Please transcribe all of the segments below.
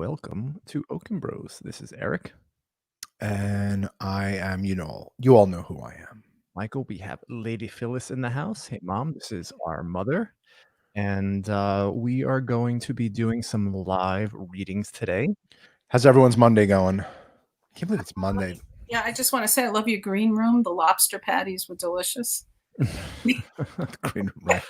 welcome to Okon Bros. This is Eric. And I am, you all know who I am. Michael, we have Lady Phyllis in the house. Hey, Mom, this is our mother. And we are going to be doing some live readings today. How's everyone's Monday going? I can't believe it's Monday. Yeah, I just want to say I love your green room. The lobster patties were delicious. Green room, right?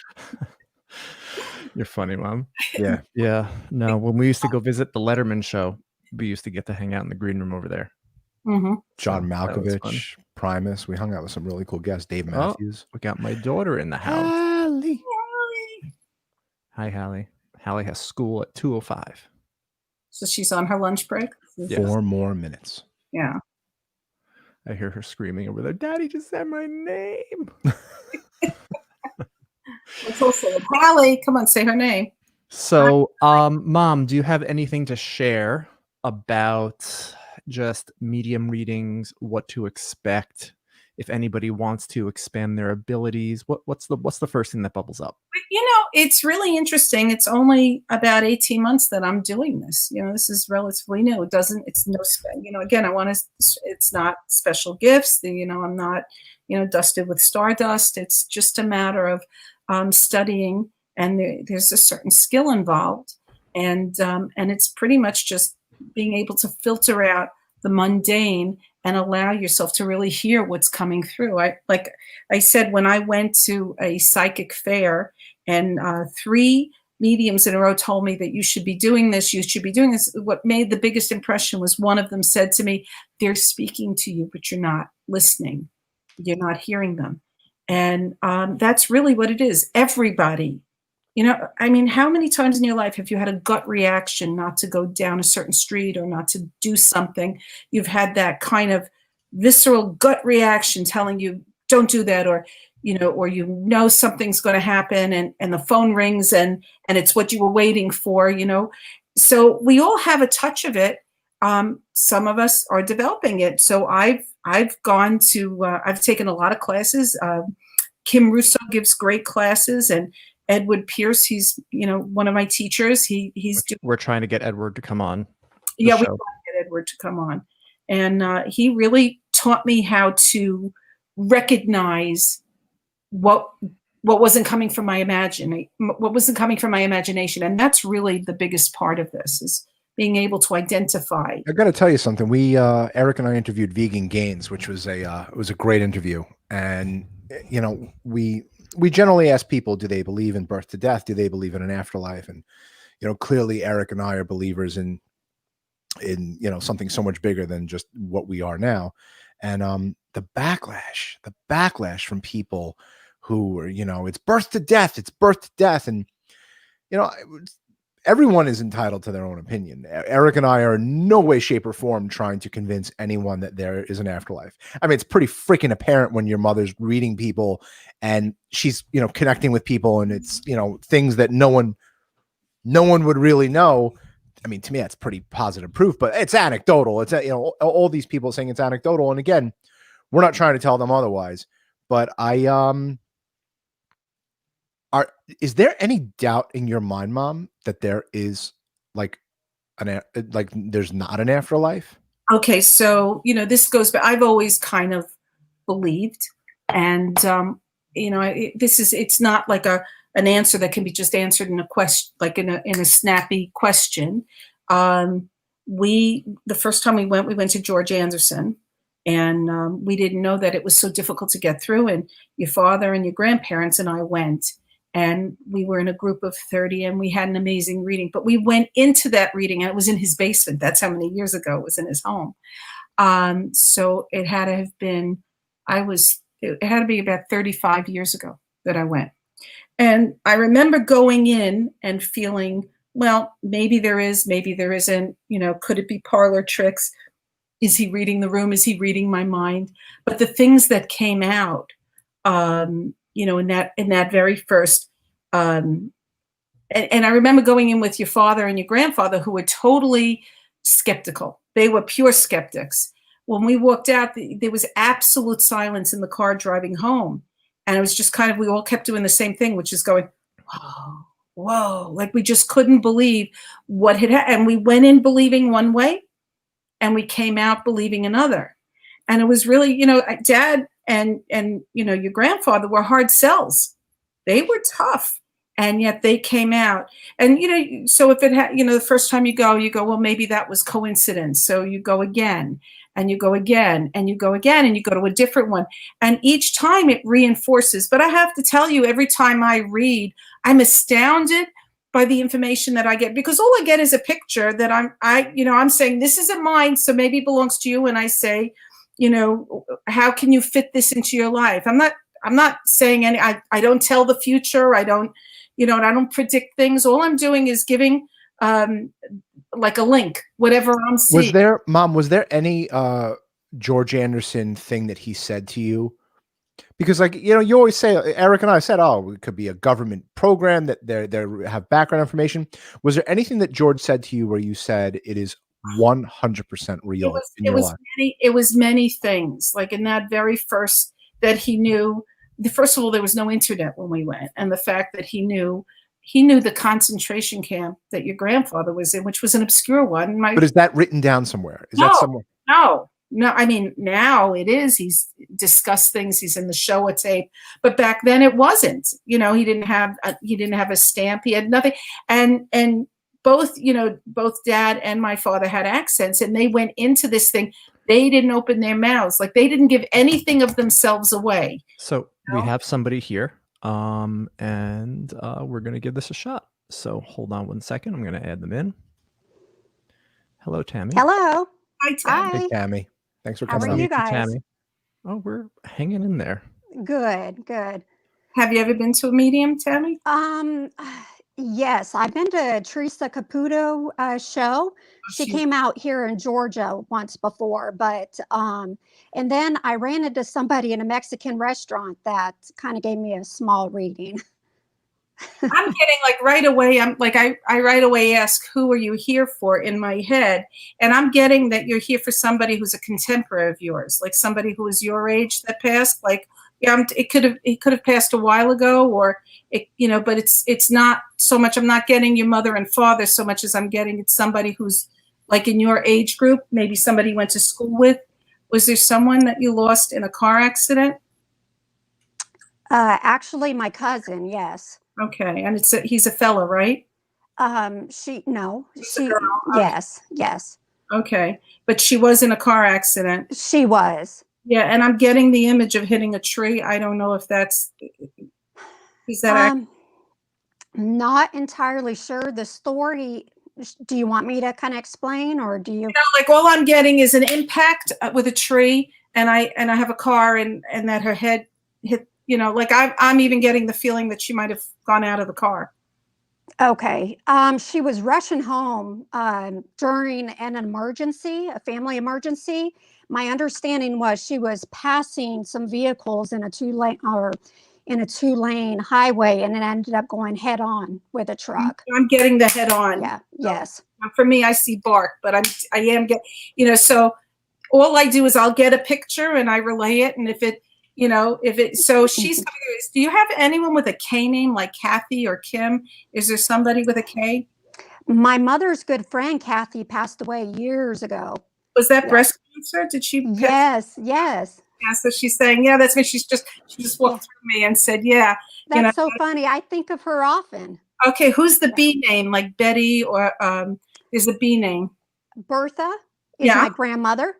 You're funny, Mom. Yeah. Yeah. No, when we used to go visit the Letterman show, we used to get to hang out in the green room over there. Mm-hmm. John So, that was fun. Malkovich, Primus. We hung out with some really cool guests. Dave Matthews. We got my daughter in the house. Hallie. Hi, Hallie. Hallie has school at 2:05. So she's on her lunch break? Yes. 4 more minutes. Yeah. I hear her screaming over there, Daddy just said my name. Let's all say it. Hallie, come on, say her name. So, Mom, do you have anything to share about just medium readings, what to expect, if anybody wants to expand their abilities? What's the first thing that bubbles up? It's really interesting. It's only about 18 months that I'm doing this. This is relatively new. It's not special gifts. I'm not, dusted with stardust. It's just a matter of studying, and there's a certain skill involved. And it's pretty much just being able to filter out the mundane and allow yourself to really hear what's coming through. Like I said, when I went to a psychic fair and 3 mediums in a row told me that you should be doing this, what made the biggest impression was one of them said to me, they're speaking to you, but you're not listening. You're not hearing them. And that's really what it is. Everybody. How many times in your life have you had a gut reaction not to go down a certain street or not to do something? You've had that kind of visceral gut reaction telling you, don't do that, or something's going to happen, and the phone rings and it's what you were waiting for, So we all have a touch of it. Some of us are developing it. So I've taken a lot of classes. Kim Russo gives great classes, and Edward Pierce, he's one of my teachers. We're trying to get Edward to come on. Yeah, we want to get Edward to come on, and he really taught me how to recognize what wasn't coming from my imagination, and that's really the biggest part of this, is being able to identify. I got to tell you something. We Eric and I interviewed Vegan Gaines, which was it was a great interview, and we generally ask people, do they believe in birth to death? Do they believe in an afterlife? And, clearly Eric and I are believers in something so much bigger than just what we are now. And the backlash from people who are, it's birth to death. It's birth to death. And, everyone is entitled to their own opinion. Eric and I are in no way, shape, or form trying to convince anyone that there is an afterlife. I mean, it's pretty freaking apparent when your mother's reading people and she's, connecting with people, and it's, things that no one would really know. I mean, to me, that's pretty positive proof, but it's anecdotal. It's, all these people saying it's anecdotal. And again, we're not trying to tell them otherwise, but is there any doubt in your mind, Mom, that there is there's not an afterlife? Okay, so this goes back. I've always kind of believed, and it's not like an answer that can be just answered in a question, like in a snappy question. The first time we went to George Anderson, and we didn't know that it was so difficult to get through. And your father and your grandparents and I went. And we were in a group of 30, and we had an amazing reading. But we went into that reading, and it was in his basement. That's how many years ago it was, in his home. So it had to have been, it had to be about 35 years ago that I went. And I remember going in and feeling, well, maybe there is, maybe there isn't. Could it be parlor tricks? Is he reading the room? Is he reading my mind? But the things that came out, in that very first, and I remember going in with your father and your grandfather, who were totally skeptical. They were pure skeptics. When we walked out, there was absolute silence in the car driving home. And it was just we all kept doing the same thing, which is going, whoa, whoa, like we just couldn't believe what had happened. And we went in believing one way and we came out believing another. And it was really, Dad and your grandfather were hard sells. They were tough, and yet they came out. And so if it had, the first time you go, well, maybe that was coincidence. So you go again, and you go again, and you go again, and you go to a different one. And each time it reinforces. But I have to tell you, every time I read, I'm astounded by the information that I get, because all I get is a picture that I'm saying, this isn't mine, so maybe it belongs to you. And I say, how can you fit this into your life? I'm not saying I don't tell the future. I don't, and I don't predict things. All I'm doing is giving, like a link, whatever I'm seeing. Was there any George Anderson thing that he said to you? Because you always say, Eric and I said, oh, it could be a government program that they have background information. Was there anything that George said to you where you said it is 100% real in your life? It was many things. Like in that very first that he knew, first of all, there was no internet when we went. And the fact that he knew the concentration camp that your grandfather was in, which was an obscure one. But is that written down somewhere? No, I mean, now it is. He's discussed things. He's in the Showa tape, but back then it wasn't. He didn't have a stamp. He had nothing. And both Dad and my father had accents, and they went into this thing. They didn't open their mouths. Like they didn't give anything of themselves away. So we have somebody here, and we're going to give this a shot. So hold on one second. I'm going to add them in. Hello, Tammy. Hello. Hi, Tammy. Hey, Tammy. Thanks for coming. How are you guys? Tammy. Oh, we're hanging in there. Good. Have you ever been to a medium, Tammy? Yes, I've been to Teresa Caputo show. She came out here in Georgia once before, but and then I ran into somebody in a Mexican restaurant that kind of gave me a small reading. I'm getting like right away. I right away ask, who are you here for in my head? And I'm getting that you're here for somebody who's a contemporary of yours, like somebody who is your age that passed. Like, yeah, it could have passed a while ago, or but it's not so much. I'm not getting your mother and father so much as I'm getting it's somebody who's like in your age group, maybe somebody you went to school with. Was there someone that you lost in a car accident? Actually, my cousin, yes. Okay, and he's a fella, right? Yes. Okay, but she was in a car accident. She was. Yeah, and I'm getting the image of hitting a tree. I don't know if is that not entirely sure. The story, do you want me to kind of explain, or do you? Like all I'm getting is an impact with a tree, and I have a car, and that her head hit. Like I'm even getting the feeling that she might have gone out of the car. Okay. She was rushing home during an emergency, a family emergency. My understanding was she was passing some vehicles in a two-lane highway, and it ended up going head on with a truck. I'm getting the head on. Yeah. Yes. For me, I see bark, but I am so all I do is I'll get a picture and I relay it, and so she's coming. Do you have anyone with a K name like Kathy or Kim? Is there somebody with a K? My mother's good friend Kathy passed away years ago. Was that breast cancer? Did she? Yes. Yeah. So she's saying, yeah, that's me. She just walked through me and said, yeah. That's so funny. I think of her often. Okay, who's the B name? Like Betty, or is the B name? Bertha is my grandmother,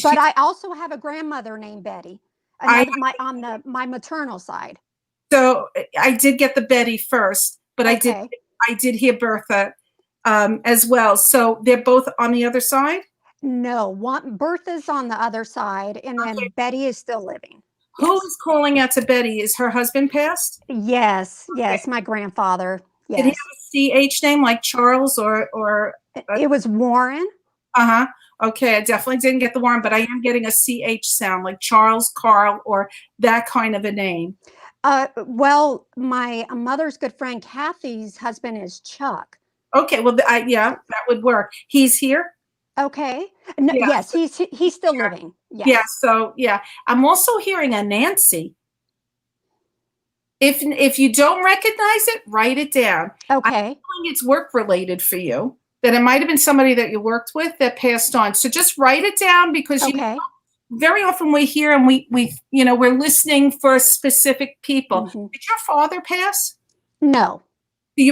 but I also have a grandmother named Betty. On my maternal side. So I did get the Betty first, but okay. I did hear Bertha as well. So they're both on the other side? No, Bertha's on the other side, and then Betty is still living. Who is calling out to Betty? Is her husband passed? Yes, my grandfather. Yes. Did he have a CH name like Charles or? It was Warren. Uh-huh. Okay, I definitely didn't get the Warren, but I am getting a CH sound like Charles, Carl, or that kind of a name. Well, my mother's good friend Kathy's husband is Chuck. Okay, well, that would work. He's here? Okay. No, yes, he's still living. Yes. Yeah, so, I'm also hearing a Nancy. If you don't recognize it, write it down. Okay. It's work related for you. That it might have been somebody that you worked with that passed on. So just write it down because Okay. very often we hear and we're listening for specific people. Mhm. Did your father pass? No.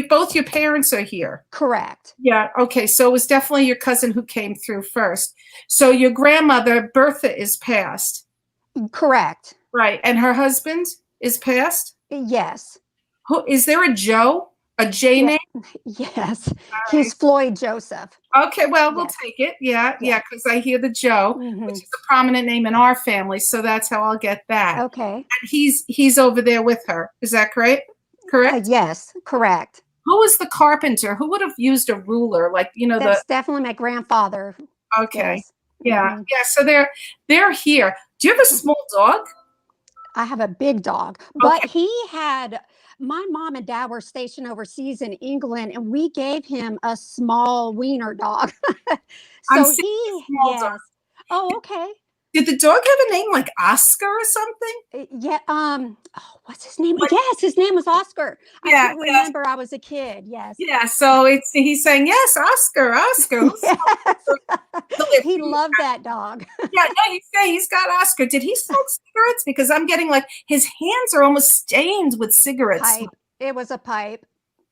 Both your parents are here. Correct. Yeah. Okay. So it was definitely your cousin who came through first. So your grandmother, Bertha, is passed. Correct. Right. And her husband is passed? Yes. Who is there a Joe? A J Yeah. name? Yes. He's Floyd Joseph. Okay, well, we'll Yes. take it. Yeah, Yeah. because I hear the Joe, Mhm. which is a prominent name in our family, so that's how I'll get that. Okay. And he's over there with her. Is that correct? Correct? Yes, correct. Who was the carpenter? Who would have used a ruler? Like, That's definitely my grandfather. Okay. Yes. Yeah. Mhm. Yeah, so they're here. Do you have a small dog? I have a big dog, but Okay. he had my mom and dad were stationed overseas in England, and we gave him a small wiener dog. I'm So seeing he, a small dog. yes. Oh, okay. Did the dog have a name like Oscar or something? Yeah. Oh, what's his name? Like- Yes, his name was Oscar. I Yeah, couldn't yeah. remember. I was a kid. Yes. Yeah, so he's saying, yes, Oscar, Oscar. Who's Yes. He loved that dog. Yeah, no, he's got Oscar. Did he smoke cigarettes? Because I'm getting like his hands are almost stained with cigarettes. Pipe. It was a pipe.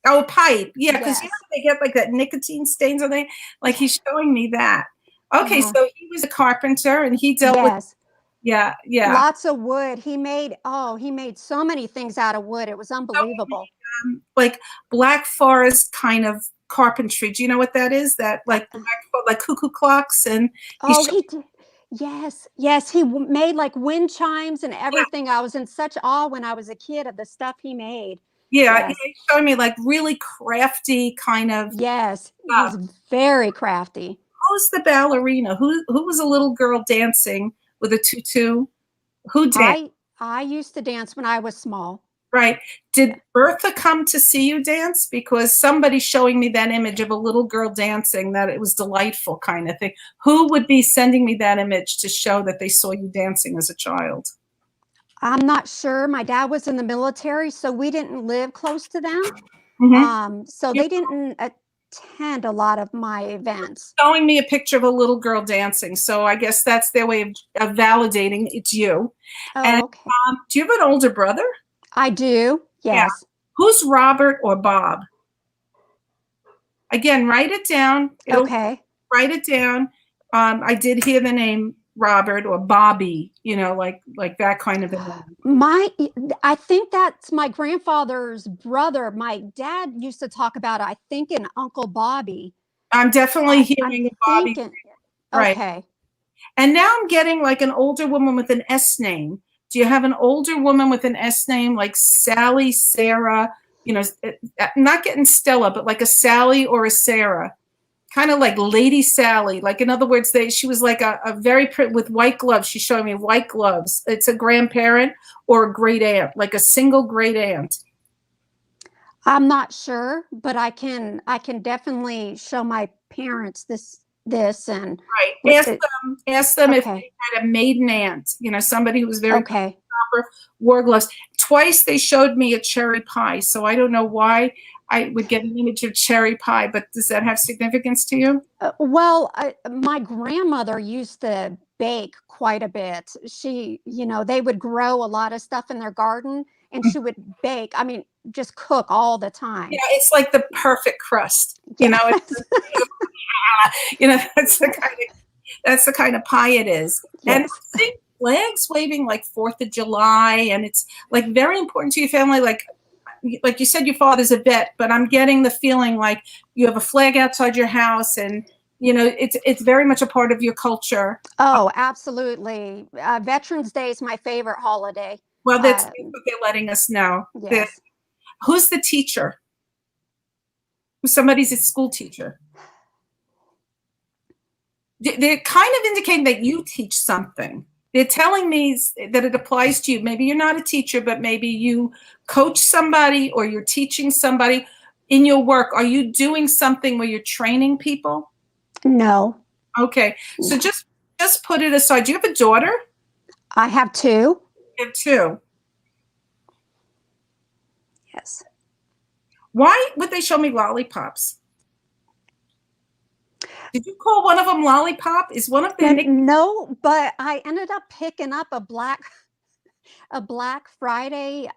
Oh, pipe. Yeah, because Yes. they get like that nicotine stains on they like he's showing me that. Okay, Uh-huh. so he was a carpenter and he dealt with Yes. yeah. Lots of wood. He made so many things out of wood. It was unbelievable. Like Black Forest kind of carpentry. Do you know what that is? That like cuckoo clocks and Oh, he did. Yes, yes. He made like wind chimes and everything. I was in such awe when I was a kid of the stuff he made. yeah, Yes. he's showing me like really crafty kind of Yes, stuff. he's very crafty. Who's the ballerina? Who was a little girl dancing with a tutu? Who danced? I used to dance when I was small. Right. Did Bertha come to see you dance? Because somebody's showing me that image of a little girl dancing, that it was delightful kind of thing. Who would be sending me that image to show that they saw you dancing as a child? I'm not sure. My dad was in the military, so we didn't live close to them. So Yeah. they didn't attend a lot of my events. Showing me a picture of a little girl dancing. So I guess that's their way of validating it's you. Oh, And okay. do you have an older brother? I do. Yes. Who's Robert or Bob? Again, write it down. Okay. Write it down. I did hear the name Robert or Bobby, like that kind of a name. I think that's my grandfather's brother. My dad used to talk about, I think, an Uncle Bobby. I'm definitely I'm hearing a Bobby. thinking, Right. okay. And now I'm getting like an older woman with an S name. Do you have an older woman with an S name like Sally, Sarah? Not getting Stella, but like a Sally or a Sarah. Kind of like Lady Sally. Like, in other words, she was like a very pretty, with white gloves. She's showing me white gloves. It's a grandparent or a great aunt, like a single great aunt. I'm not sure, but I can definitely show my parents this and Right. Ask them if Okay. they had a maiden aunt, somebody who was very okay. proper, wore gloves. Twice they showed me a cherry pie. So I don't know why I would get an image of cherry pie, but does that have significance to you? Well, my grandmother used to bake quite a bit. She, they would grow a lot of stuff in their garden and she would bake. I mean, just cook all the time. Yeah, it's like the perfect crust. Yes. That's the kind of pie it is. And Yes. I think flags waving like 4th of July, and it's like very important to your family. Like you said, your father's a vet, but I'm getting the feeling like you have a flag outside your house, and it's very much a part of your culture. Oh, absolutely. Veterans Day is my favorite holiday. Well, that's what they're letting us know. Yes. Who's the teacher? Somebody's a school teacher. They're kind of indicating that you teach something. They're telling me that it applies to you. Maybe you're not a teacher, but maybe you coach somebody or you're teaching somebody in your work. Are you doing something where you're training people? No. Okay. So just put it aside. Do you have a daughter? I have two. You have two. Yes. Why would they show me lollipops? Did you call one of them Lollipop? Is one of their nicknames? No, but I ended up picking up a Black Friday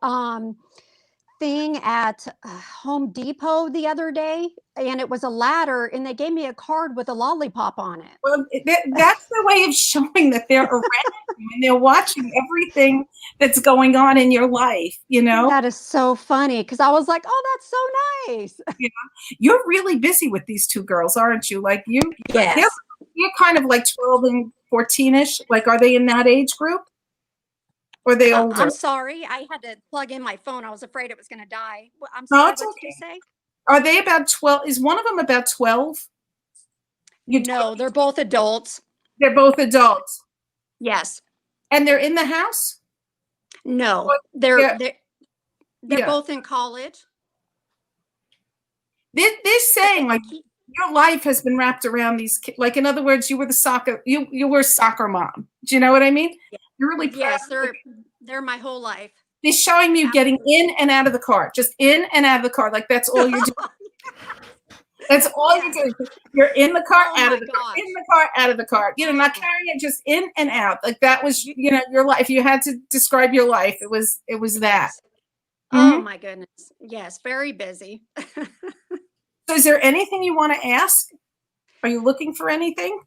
thing at Home Depot the other day, and it was a ladder, and they gave me a card with a lollipop on it. Well, that's their way of showing that they're around you and they're watching everything that's going on in your life, you know? That is so funny because I was like, "Oh, that's so nice." You're really busy with these two girls, aren't you? Like Yes. you're kind of like 12 and 14-ish. Like, are they in that age group? Or are they older? I'm sorry, I had to plug in my phone. I was afraid it was going to die. I'm No, sorry. it's What did you okay. say? Are they about 12? Is one of them about 12? No, they're both adults. They're both adults. Yes. And they're in the house? No, What- they're yeah. they're Yeah. both in college. They're saying like your life has been wrapped around these kids. Like, in other words, you were you were a soccer mom. Do you know what I mean? Yeah. You're really proud. Yes, they're my whole life. They're showing you getting in and out of the car, just in and out of the car. Like, that's all you're doing. That's all you're doing. You're in the car, Oh out my of the car, gosh. in the car, out of the car. You know, not carrying it, just in and out. Like, that was, you know, your life. You had to describe your life. It was that. Yes. Oh Mhm. my goodness. Yes, very busy. So is there anything you want to ask? Are you looking for anything?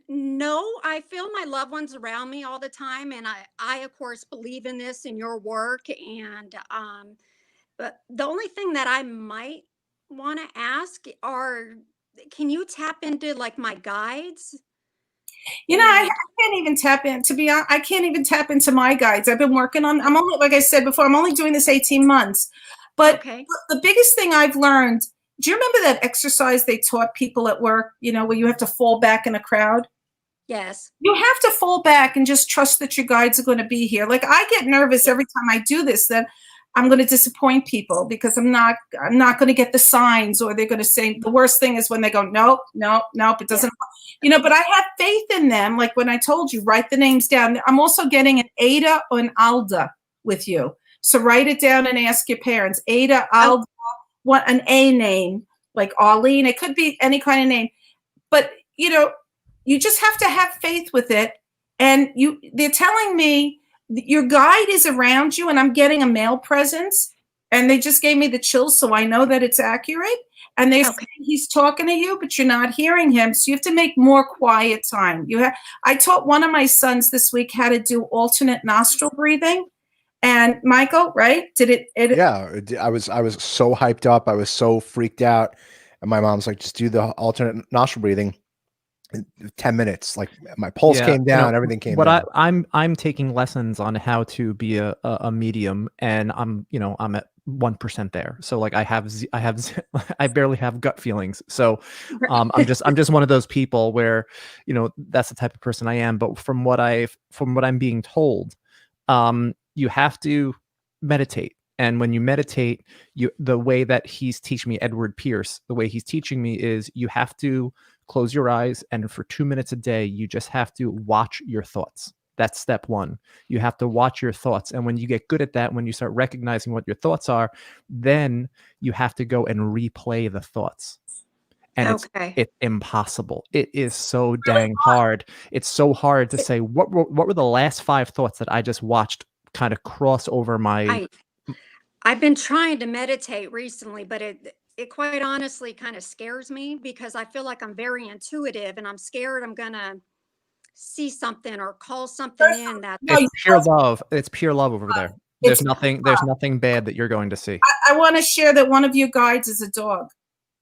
No, I feel my loved ones around me all the time, and I of course believe in this in your work, and but the only thing that I might want to ask are, can you tap into like my guides? You know, I And can't even tap in. To be honest, I can't even tap into my guides. I've been working on. I'm only, like I said before, I'm only doing this 18 months. But okay, the biggest thing I've learned. Do you remember that exercise they taught people at work? You know, where you have to fall back in a crowd. yes, You have to fall back and just trust that your guides are going to be here. Like, I get nervous every time I do this that I'm going to disappoint people because I'm not going to get the signs, or they're going to say, the worst thing is when they go, nope, nope, nope, it doesn't, you know, but I have faith in them. Like when I told you, write the names down. I'm also getting an Ada or an Alda with you. So write it down and ask your parents. Ada, Alda, what an A name, like Arlene. It could be any kind of name. But, you know, you just have to have faith with it. And they're telling me your guide is around you, and I'm getting a mail presence, and they just gave me the chills, so I know that it's accurate. And they're saying he's talking to you, but you're not hearing him. So you have to make more quiet time. I taught one of my sons this week how to do alternate nostril breathing. And Michael, right? Yeah, I was so hyped up. I was so freaked out. And my mom's like, just do the alternate nostril breathing. 10 minutes, like my pulse came down, everything came down. I'm taking lessons on how to be a medium, and I'm at 1% there. So like I barely have gut feelings. So I'm just one of those people where, that's the type of person I am. But from what I'm being told, you have to meditate. And when you meditate, the way that he's teaching me, Edward Pierce, the way he's teaching me is you have to close your eyes, and for 2 minutes a day, you just have to watch your thoughts. That's step one. You have to watch your thoughts. And when you get good at that, when you start recognizing what your thoughts are, then you have to go and replay the thoughts. And it's impossible. It is so dang hard. It's so hard to say, what were the last 5 thoughts that I just watched kind of cross over my... I've been trying to meditate recently, but it quite honestly kind of scares me because I feel like I'm very intuitive, and I'm scared I'm gonna see something or call something in that. It's pure love. It's pure love over there. There's nothing bad that you're going to see. I want to share that one of your guides is a dog.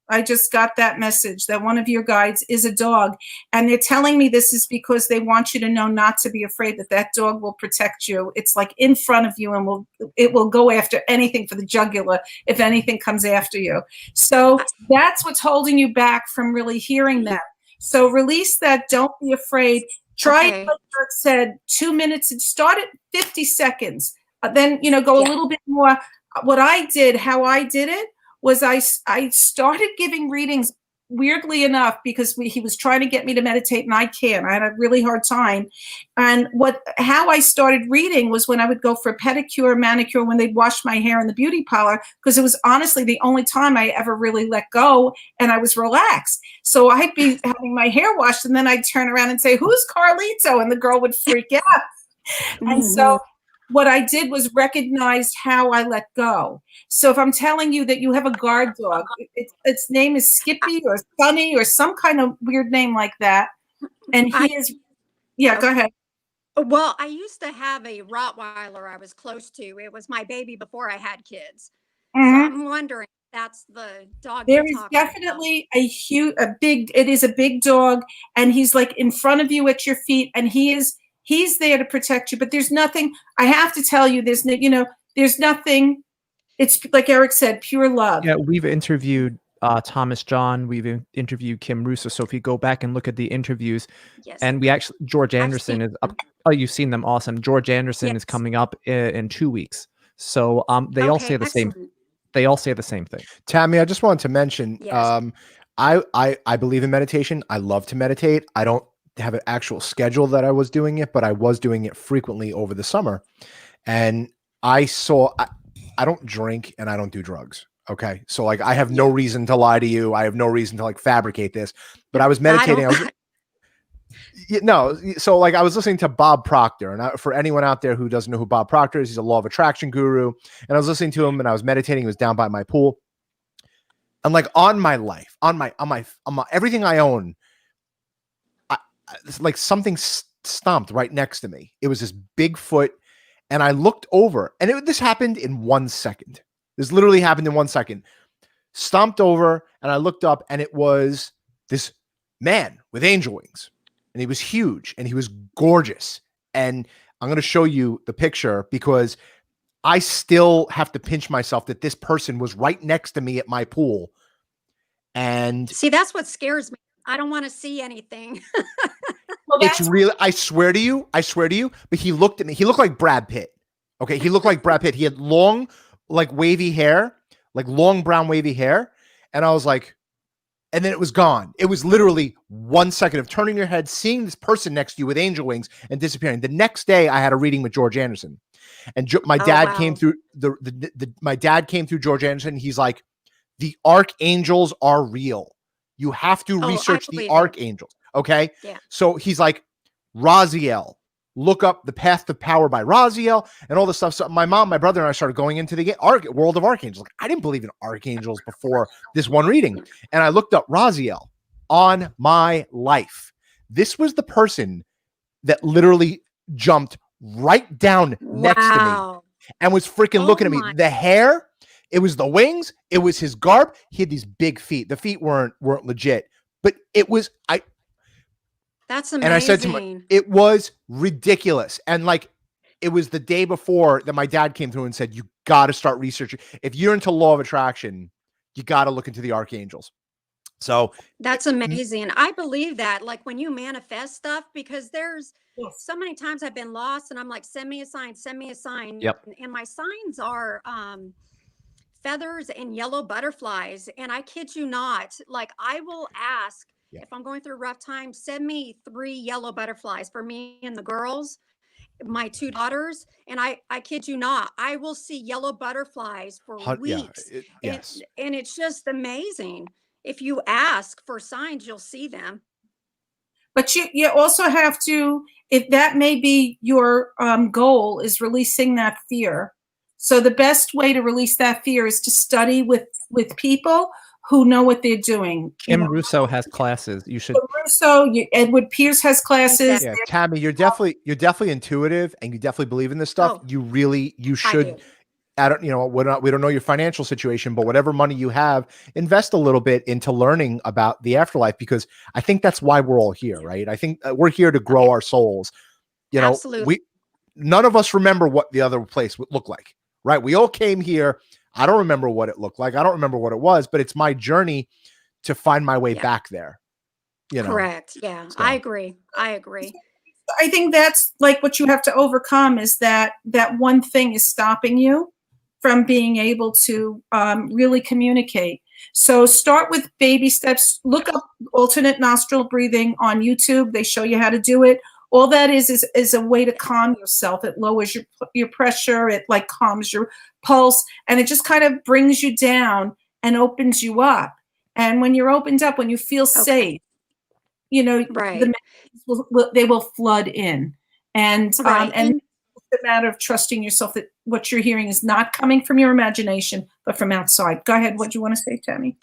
I just got that message that one of your guides is a dog, and they're telling me this is because they want you to know not to be afraid, that dog will protect you. It's like in front of you, and it will go after anything for the jugular if anything comes after you. So that's what's holding you back from really hearing them. So release that. Don't be afraid. Try it, like Dirk said, 2 minutes, and start at 50 seconds. Then, go a little bit more. How I did it, was I started giving readings weirdly enough, because he was trying to get me to meditate and I can't. I had a really hard time. And how I started reading was when I would go for a pedicure, manicure, when they'd wash my hair in the beauty parlor, because it was honestly the only time I ever really let go and I was relaxed. So I'd be having my hair washed and then I'd turn around and say, "Who's Carlito?" And the girl would freak out. And so what I did was recognize how I let go. So if I'm telling you that you have a guard dog, its name is Skippy or Sunny or some kind of weird name like that. And go ahead. Well, I used to have a Rottweiler I was close to. It was my baby before I had kids. Mm-hmm. So I'm wondering if that's the dog. There is definitely it is a big dog, and he's like in front of you at your feet, and he's there to protect you. But there's nothing, I have to tell you, there's nothing. It's like Eric said, pure love. Yeah, we've interviewed Thomas John. We've interviewed Kim Russo. So if you go back and look at the interviews, and we actually, George Anderson is up. Oh, you've seen them. Awesome. George Anderson is coming up in 2 weeks. So they all say the same. They all say the same thing. Tammy, I just wanted to mention, I believe in meditation. I love to meditate. I don't have an actual schedule that I was doing it, but I was doing it frequently over the summer. And I don't drink and I don't do drugs. Okay. So like, I have no reason to lie to you. I have no reason to like fabricate this, but I was meditating. So like I was listening to Bob Proctor, and for anyone out there who doesn't know who Bob Proctor is, he's a law of attraction guru. And I was listening to him and I was meditating. He was down by my pool. And like on my life, on my everything I own, like something stomped right next to me. It was this big foot, and I looked over, and this happened in 1 second. This literally happened in 1 second. Stomped over, and I looked up, and it was this man with angel wings, and he was huge, and he was gorgeous. And I'm going to show you the picture because I still have to pinch myself that this person was right next to me at my pool. And see, that's what scares me. I don't want to see anything. Well, it's real. I swear to you. But he looked at me. He looked like Brad Pitt. Okay. He looked like Brad Pitt. He had long, like wavy hair, like long brown wavy hair. And I was like, and then it was gone. It was literally 1 second of turning your head, seeing this person next to you with angel wings and disappearing. The next day I had a reading with George Anderson, and my dad came through my dad came through George Anderson. He's like, the archangels are real. You have to research the archangels. Okay. Yeah. So he's like, Raziel, look up The Path to Power by Raziel and all this stuff. So my mom, my brother, and I started going into the world of archangels. Like, I didn't believe in archangels before this one reading. And I looked up Raziel on my life. This was the person that literally jumped right down next to me and was freaking looking at me. The hair, it was the wings, it was his garb. He had these big feet. The feet weren't legit, but it was That's amazing. And I said to him, it was ridiculous. And like, it was the day before that my dad came through and said, you got to start researching. If you're into law of attraction, you got to look into the archangels. So that's amazing. I believe that, like when you manifest stuff, because there's so many times I've been lost and I'm like, send me a sign, send me a sign. Yep. And my signs are feathers and yellow butterflies. And I kid you not, like I will ask, if I'm going through a rough time, send me 3 yellow butterflies for me and the girls, my 2 daughters. And I kid you not, I will see yellow butterflies for weeks. And it's just amazing. If you ask for signs, you'll see them. But you also have to, if that may be your goal, is releasing that fear. So the best way to release that fear is to study with people who know what they're doing. Kim Russo has classes. You should. Edward Pierce has classes. Yeah, Tammy, you're definitely intuitive, and you definitely believe in this stuff. You should. I don't, we don't know your financial situation, but whatever money you have, invest a little bit into learning about the afterlife, because I think that's why we're all here, right? I think we're here to grow our souls. Absolutely. None of us remember what the other place would look like, right? We all came here. I don't remember what it looked like. I don't remember what it was, but it's my journey to find my way back there. Correct. Yeah, so. I agree. I think that's like what you have to overcome, is that one thing is stopping you from being able to really communicate. So start with baby steps. Look up alternate nostril breathing on YouTube. They show you how to do it. All that is a way to calm yourself. It lowers your pressure. It like calms your pulse, and it just kind of brings you down and opens you up. And when you're opened up, when you feel safe, you know, Right. they will flood in. And Right. and it's a matter of trusting yourself that what you're hearing is not coming from your imagination, but from outside. Go ahead. What do you want to say, Tammy?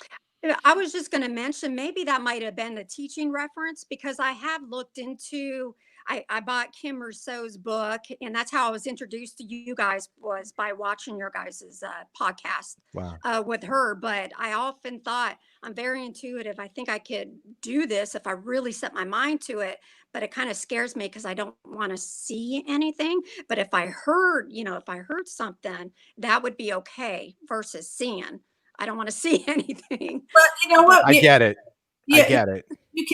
I was just going to mention maybe that might have been a teaching reference because I have looked into. I bought Kim Rousseau's book, and that's how I was introduced to you guys was by watching your guys' podcast Wow. with her. But I often thought I'm very intuitive. I think I could do this if I really set my mind to it. But it kind of scares me because I don't want to see anything. But if I heard, if I heard something, that would be okay versus seeing. I don't want to see anything. But you know what? I get it. Yeah, I get it.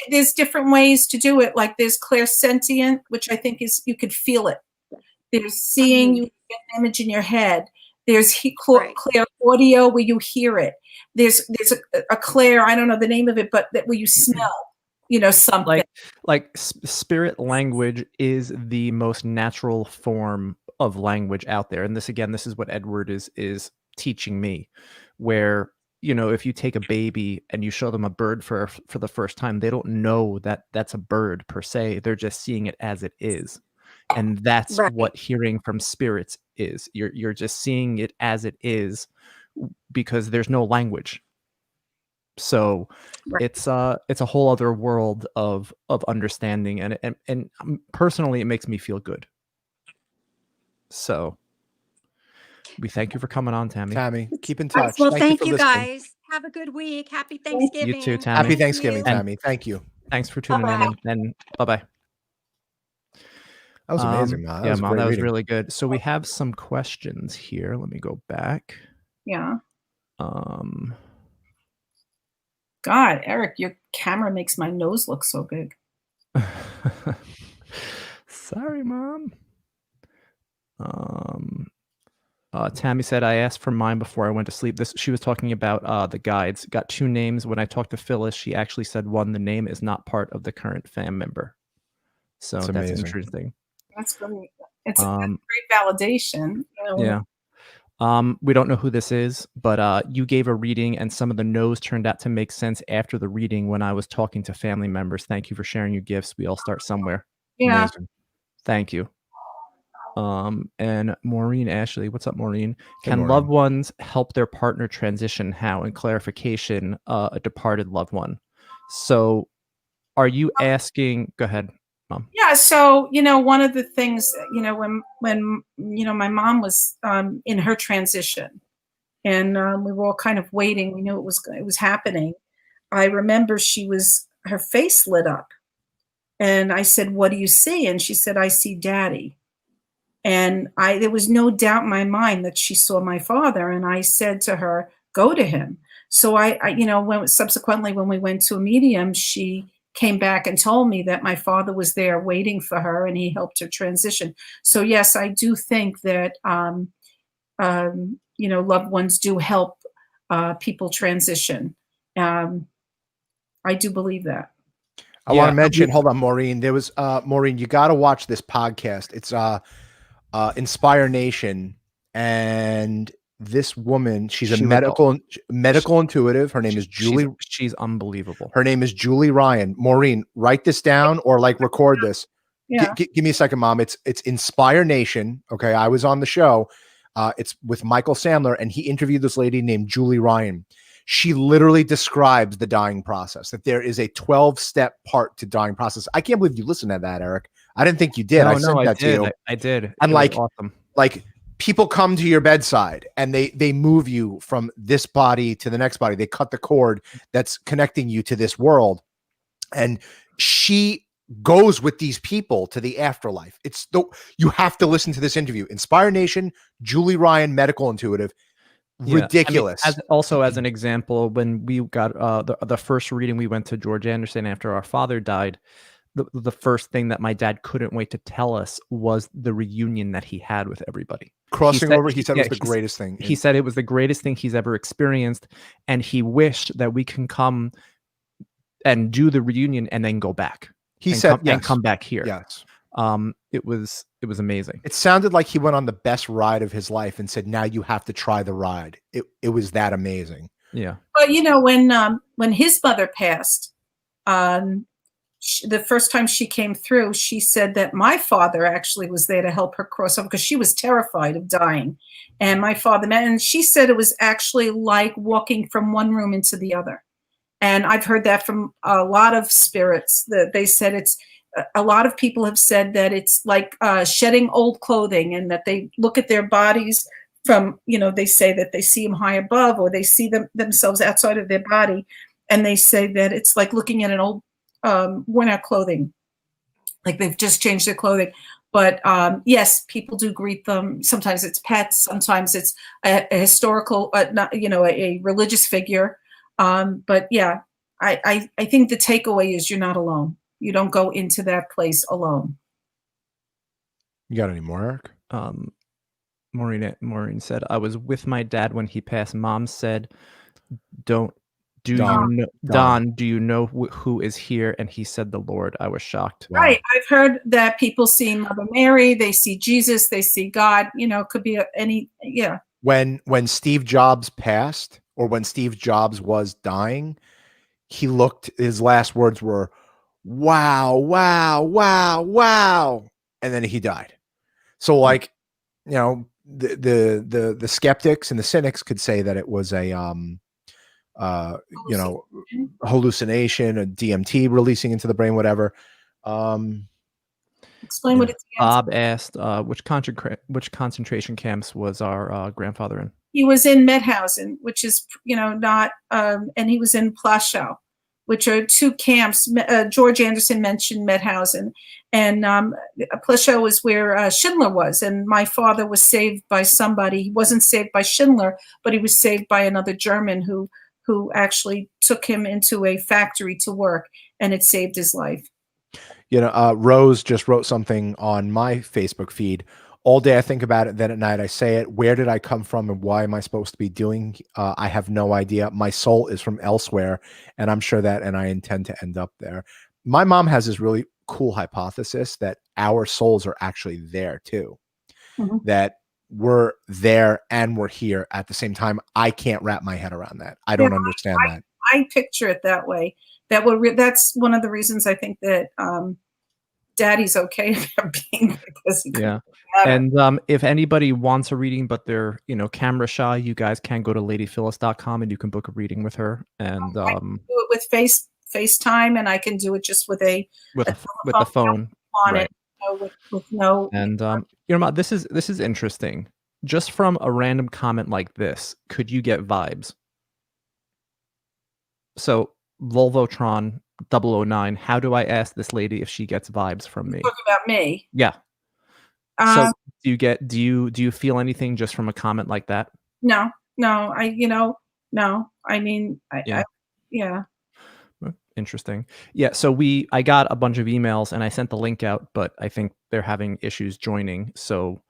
there's different ways to do it. Like there's clairsentient, which I think is you could feel it. There's seeing, you get an image in your head. There's clear audio where you hear it. There's a clear, I don't know the name of it, but where you smell, something. Like spirit language is the most natural form of language out there. And this is what Edward is teaching me, where if you take a baby and you show them a bird for the first time, they don't know that that's a bird per se. They're just seeing it as it is. And that's what hearing from spirits is. You're just seeing it as it is because there's no language. So it's a whole other world of understanding, and personally it makes me feel good. So we thank you for coming on, Tammy. Tammy, keep in touch. Well, thank you you listening. guys. Have a good week. Happy Thanksgiving. You too, Tammy. Happy Thanksgiving, you. Tammy. Thank you. Thanks for tuning in, and bye-bye. That was amazing, Mom. That was Mom, that was reading. really good. So we have some questions here. Let me go back. Yeah. God, Eric, your camera makes my nose look so big. Sorry, Mom. Tammy said, I asked for mine before I went to sleep. She was talking about the guides. Got 2 names. When I talked to Phyllis, she actually said one, the name is not part of the current fam member. So that's interesting. That's great. It's a great validation. Yeah. We don't know who this is, but you gave a reading and some of the no's turned out to make sense after the reading when I was talking to family members. Thank you for sharing your gifts. We all start somewhere. Yeah. Amazing. Thank you. And Maureen Ashley, what's up, Maureen? Can Maureen. loved ones help their partner transition? How? And clarification, a departed loved one. So are you asking, go ahead, Mom. Yeah. So, one of the things, when my mom was in her transition and we were all kind of waiting, we knew it was happening. I remember her face lit up and I said, what do you see? And she said, I see Daddy. And there was no doubt in my mind that she saw my father. And I said to her, go to him. So subsequently when we went to a medium, she came back and told me that my father was there waiting for her and he helped her transition. So yes, I do think that, loved ones do help people transition. I do believe that. I want to mention, hold on, Maureen. There was Maureen, you got to watch this podcast. It's Inspire Nation, and this woman, she's a medical intuitive. Her name is Julie. She's unbelievable. Her name is Julie Ryan. Maureen, write this down or record this. Yeah. Give me a second, Mom. It's Inspire Nation. Okay, I was on the show. It's with Michael Sandler, and he interviewed this lady named Julie Ryan. She literally describes the dying process, that there is a 12-step part to dying process. I can't believe you listened to that, Eric. I didn't think you did. I sent that to you. I did. And awesome. People come to your bedside and they move you from this body to the next body. They cut the cord that's connecting you to this world. And she goes with these people to the afterlife. You have to listen to this interview. Inspire Nation, Julie Ryan, medical intuitive. Ridiculous. I mean, as an example, when we got the first reading, we went to George Anderson after our father died. The first thing that my dad couldn't wait to tell us was the reunion that he had with everybody. Crossing said over, he said yeah, was the greatest thing. he said it was the greatest thing he's ever experienced, and he wished that we can come and do the reunion and then go back. He and said, come, yes. and come back here. Yes. It was amazing. It sounded like he went on the best ride of his life and said, now you have to try the ride. It was that amazing. Yeah. But when his mother passed, the first time she came through, she said that my father actually was there to help her cross over because she was terrified of dying. And my father met, and she said it was actually like walking from one room into the other. And I've heard that from a lot of spirits, that they said it's, a lot of people have said that it's like shedding old clothing, and that they look at their bodies from, they say that they see them high above, or they see themselves outside of their body. And they say that it's like looking at an old worn out clothing, like they've just changed their clothing. But yes, people do greet them. Sometimes it's pets. Sometimes it's a historical, a religious figure. But yeah, I think the takeaway is you're not alone. You don't go into that place alone. You got any more, Eric? Maureen said, I was with my dad when he passed. Mom said, Don, do you know who is here? And he said, the Lord. I was shocked. Wow. Right. I've heard that people see Mother Mary, they see Jesus, they see God, it could be yeah. When Steve Jobs passed, or when Steve Jobs was dying, his last words were, wow, wow, wow, wow. And then he died. So like, the skeptics and the cynics could say that it was a, hallucination, a DMT releasing into the brain, whatever. Explain what it's. Bob asked, which concentration camps was our grandfather in? He was in Mauthausen, which is, not, and he was in Plaszow, which are two camps. George Anderson mentioned Mauthausen, and Plaszow was where Schindler was. And my father was saved by somebody. He wasn't saved by Schindler, but he was saved by another German who actually took him into a factory to work, and it saved his life. Rose just wrote something on my Facebook feed. All day I think about it, then at night I say it. Where did I come from, and why am I supposed to be doing? I have no idea. My soul is from elsewhere, and I'm sure that, and I intend to end up there. My mom has this really cool hypothesis that our souls are actually there too. Mm-hmm. That we're there and we're here at the same time. I can't wrap my head around that. I don't understand that. I picture it that way. That's one of the reasons I think that Daddy's okay about being because yeah. And if anybody wants a reading but they're camera shy, you guys can go to ladyphyllis.com and you can book a reading with her. And I can do it with FaceTime, and I can do it just with the phone on right. it. With no. And this is interesting. Just from a random comment like this, could you get vibes? So Volvotron 009, how do I ask this lady if she gets vibes from me? Talk about me. Yeah. So do you feel anything just from a comment like that? No. I mean, yeah. Interesting. Yeah. So I got a bunch of emails and I sent the link out, but I think they're having issues joining. So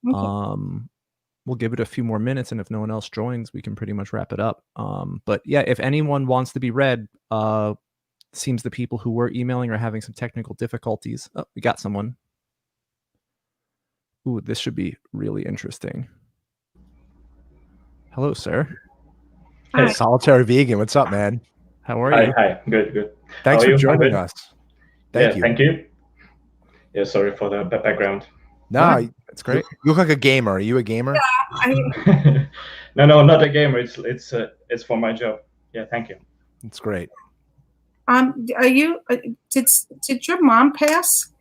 we'll give it a few more minutes, and if no one else joins, we can pretty much wrap it up. But yeah, if anyone wants to be read, seems the people who were emailing are having some technical difficulties. Oh, we got someone. Ooh, this should be really interesting. Hello, sir. Hey, Solitary Vegan. What's up, man? How are you? Hi. Good. Thanks for joining us. Thank you. Thank you. Yeah, sorry for the background. No, it's great. You look like a gamer. Are you a gamer? Yeah, No, not a gamer. It's for my job. Yeah, thank you. It's great. Are you? Did your mom pass?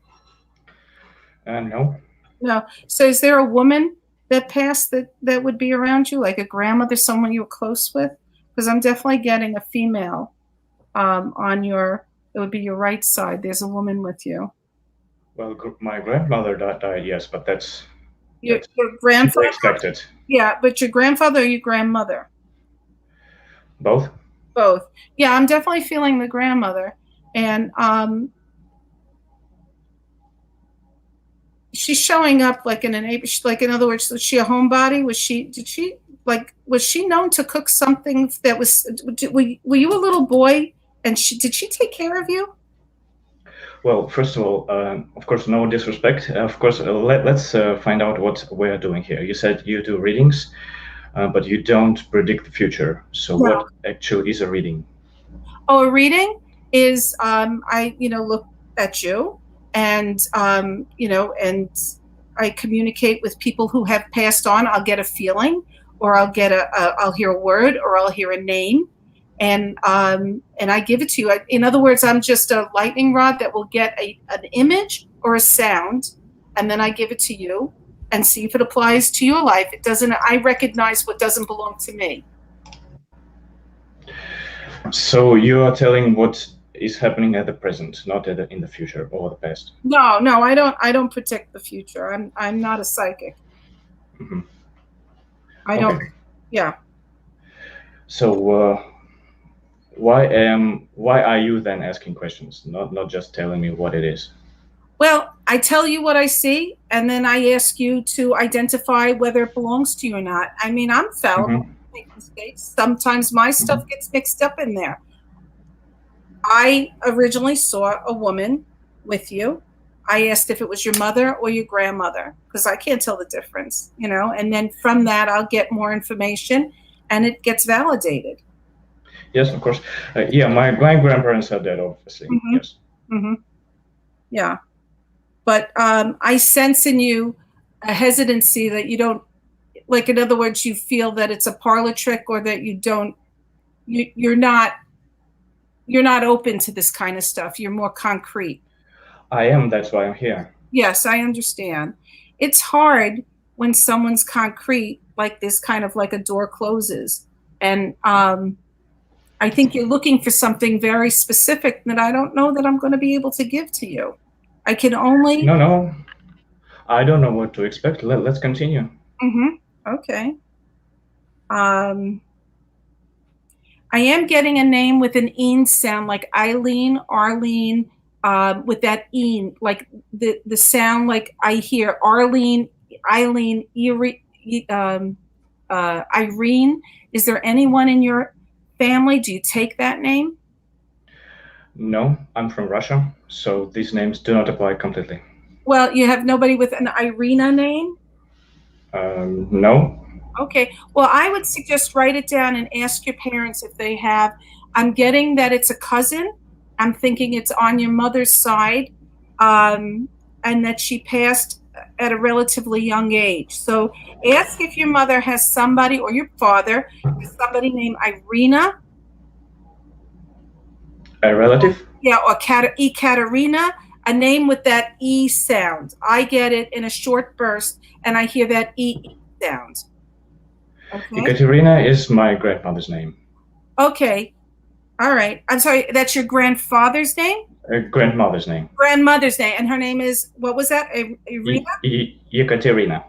No. No. So is there a woman that passed that would be around you, like a grandmother, someone you were close with? Because I'm definitely getting a female on it would be your right side. There's a woman with you. Well, my grandmother died, yes, but that's your grandfather. Expected. Yeah, but your grandfather or your grandmother? Both. Both. Yeah, I'm definitely feeling the grandmother, and she's showing up like in like, in other words, was she a homebody? Was she known to cook something that was, were you a little boy and did she take care of you? Well, first of all, of course, no disrespect. Of course, let's find out what we're doing here. You said you do readings, but you don't predict the future. So No. what actually is a reading? Oh, a reading is, I, look at you and, and I communicate with people who have passed on. I'll get a feeling, or I'll get I'll hear a word, or I'll hear a name, and I give it to you. In other words, I'm just a lightning rod that will get an image or a sound, and then I give it to you and see if it applies to your life. It doesn't. I recognize what doesn't belong to me. So you are telling what is happening at the present, not in the future or the past. No, I don't predict the future. I'm not a psychic. Mm-hmm. I don't. Yeah. So why are you then asking questions, not just telling me what it is? Well, I tell you what I see, and then I ask you to identify whether it belongs to you or not. I mean, I'm fallible. Mm-hmm. I make mistakes. Sometimes my stuff gets mixed up in there. I originally saw a woman with you. I asked if it was your mother or your grandmother, because I can't tell the difference, and then from that I'll get more information and it gets validated. Yes, of course. Yeah, my grandparents are dead, obviously. Mm-hmm. Yes. Mm-hmm. Yeah. But I sense in you a hesitancy that you don't, like, in other words, you feel that it's a parlor trick, or that you're not open to this kind of stuff. You're more concrete. I am. That's why I'm here. Yes, I understand. It's hard when someone's concrete, like this, kind of like a door closes. And I think you're looking for something very specific that I don't know that I'm going to be able to give to you. I can only... No. I don't know what to expect. Let's continue. Mm-hmm. Okay. I am getting a name with an "een" sound, like Eileen, Arlene, with that "een," like the sound, like I hear Arlene, Eileen, Irene. Is there anyone in your family? Do you take that name? No, I'm from Russia, so these names do not apply completely. Well, you have nobody with an Irina name? No. Okay, well, I would suggest write it down and ask your parents if they have. I'm getting that it's a cousin. I'm thinking it's on your mother's side, and that she passed at a relatively young age. So ask if your mother has somebody, or your father has somebody named Irina. A relative? Yeah, or Ekaterina, a name with that E sound. I get it in a short burst, and I hear that E sound. Okay. Ekaterina is my grandmother's name. Okay. All right. I'm sorry, that's your grandfather's name? Grandmother's name. Grandmother's name. And her name is, what was that? Irina? Ekaterina.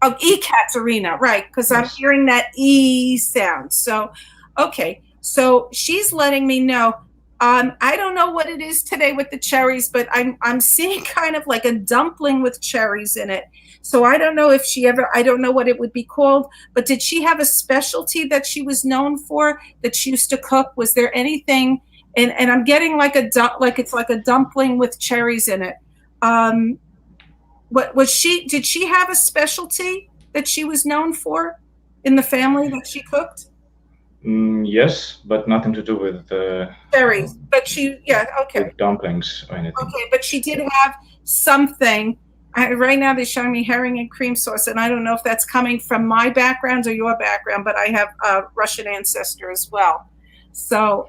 Oh, Ekaterina, right. Because yes. I'm hearing that E sound. So, okay. So she's letting me know. I don't know what it is today with the cherries, but I'm seeing kind of like a dumpling with cherries in it. So I don't know if I don't know what it would be called, but did she have a specialty that she was known for, that she used to cook? Was there anything, and I'm getting like it's like a dumpling with cherries in it. Did she have a specialty that she was known for in the family that she cooked? Yes, but nothing to do with cherries. But okay. With dumplings or anything. Okay, but she did have something. Right now they're showing me herring and cream sauce, and I don't know if that's coming from my background or your background, but I have a Russian ancestor as well. So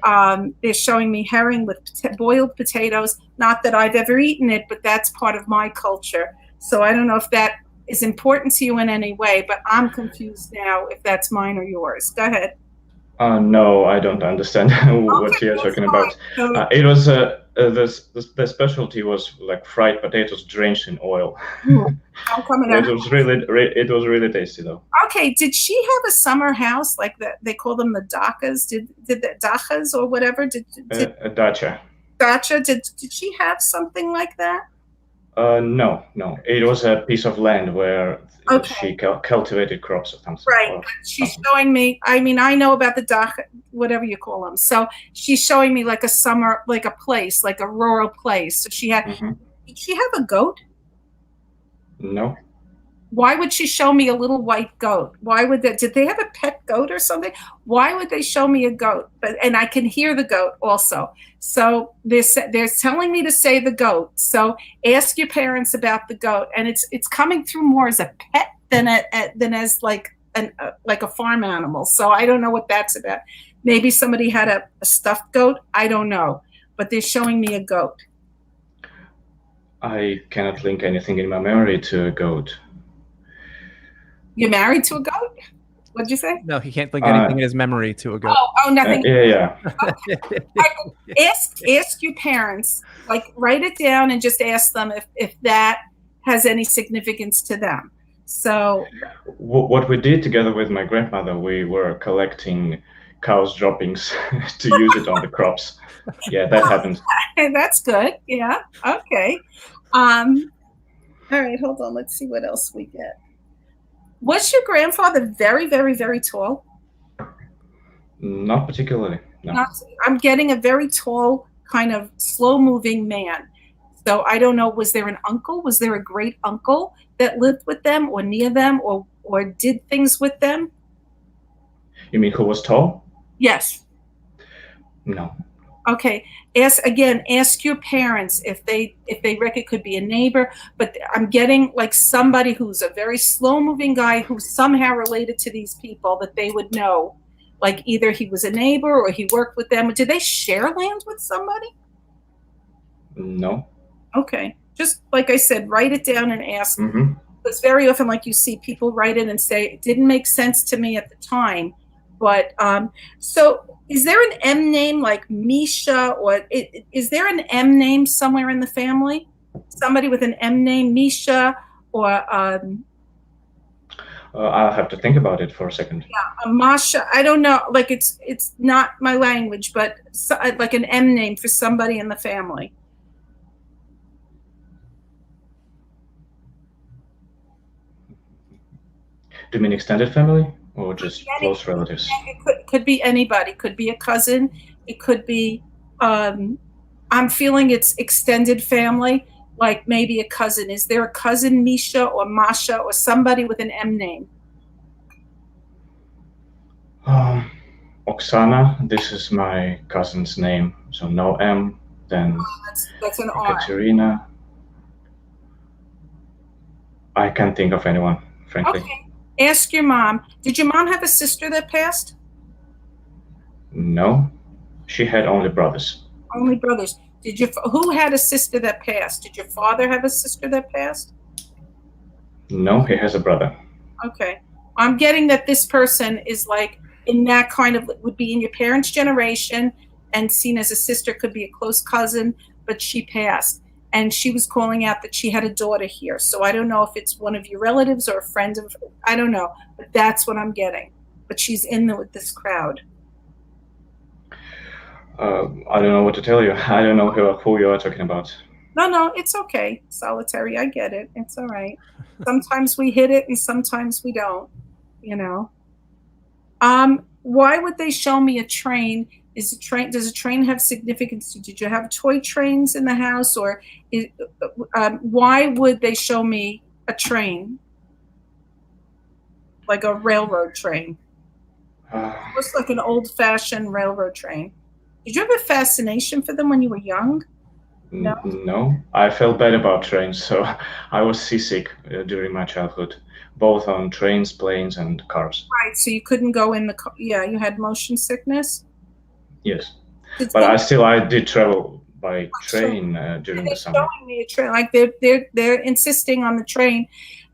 they're showing me herring with boiled potatoes. Not that I've ever eaten it, but that's part of my culture. So I don't know if that is important to you in any way, but I'm confused now if that's mine or yours. Go ahead. No, I don't understand what you're talking about. It was the specialty was like fried potatoes drenched in oil. It was really tasty though. Okay, did she have a summer house like that? They call them the dachas. Did the dachas or whatever? A dacha. Dacha. Did she have something like that? No, no. It was a piece of land where Okay. she cultivated crops or something. Right. Or She's something. showing me, I mean, I know about the dock, whatever you call them. So she's showing me like a summer, like a place, like a rural place. So did she have a goat? No. Why would she show me a little white goat? Why would that? Did they have a pet goat or something? Why would they show me a goat? And I can hear the goat also. So they're telling me to say the goat. So ask your parents about the goat, and it's coming through more as a pet than as like a farm animal. So I don't know what that's about. Maybe somebody had a stuffed goat. I don't know, but they're showing me a goat. I cannot link anything in my memory to a goat. You're married to a goat? What'd you say? No, he can't link anything in his memory to a goat. Oh, nothing. Yeah. Ask your parents, like write it down and just ask them if that has any significance to them. So What we did together with my grandmother, we were collecting cows' droppings to use it on the crops. Yeah, that happened. that's good. Yeah. Okay. All right, hold on. Let's see what else we get. Was your grandfather very, very, very tall? Not particularly. No. I'm getting a very tall, kind of slow-moving man. So I don't know, was there an uncle? Was there a great uncle that lived with them or near them or did things with them? You mean who was tall? Yes. No. Okay. Ask your parents if they reckon it could be a neighbor, but I'm getting like somebody who's a very slow-moving guy who's somehow related to these people that they would know. Like either he was a neighbor or he worked with them. Did they share land with somebody? No. Okay. Just like I said, write it down and ask. Mm-hmm. Because very often, like you see, people write it and say, it didn't make sense to me at the time. But so is there an M name like Misha or is there an M name somewhere in the family? Somebody with an M name, Misha or I'll have to think about it for a second. yeah, Masha. I don't know. Like it's not my language, but like an M name for somebody in the family. Do you mean extended family or just close relatives? It could be anybody. Could be a cousin. It could be. I'm feeling it's extended family, like maybe a cousin. Is there a cousin Misha or Masha or somebody with an M name? Oksana, this is my cousin's name, so no M. Then that's an R. Katerina. I can't think of anyone, frankly. Okay. Ask your mom. Did your mom have a sister that passed? No, she had only brothers. Only brothers. Who had a sister that passed? Did your father have a sister that passed? No, he has a brother. Okay. I'm getting that this person is like in that kind of, would be in your parents' generation and seen as a sister, could be a close cousin, but she passed. And she was calling out that she had a daughter here. So I don't know if it's one of your relatives or a friend of, I don't know, but that's what I'm getting. But she's with this crowd. I don't know what to tell you. I don't know who you are talking about. No, it's okay. Solitary, I get it. It's all right. Sometimes we hit it and sometimes we don't, you know. Why would they show me a train? Does a train have significance? Did you have toy trains in the house, or why would they show me a train, like a railroad train? Looks like an old-fashioned railroad train. Did you have a fascination for them when you were young? No, I felt bad about trains, so I was seasick during my childhood, both on trains, planes, and cars. Right, so you couldn't go in the car. Yeah, you had motion sickness. Yes, but I did travel by train during the summer. They're showing me a train, like they're insisting on the train.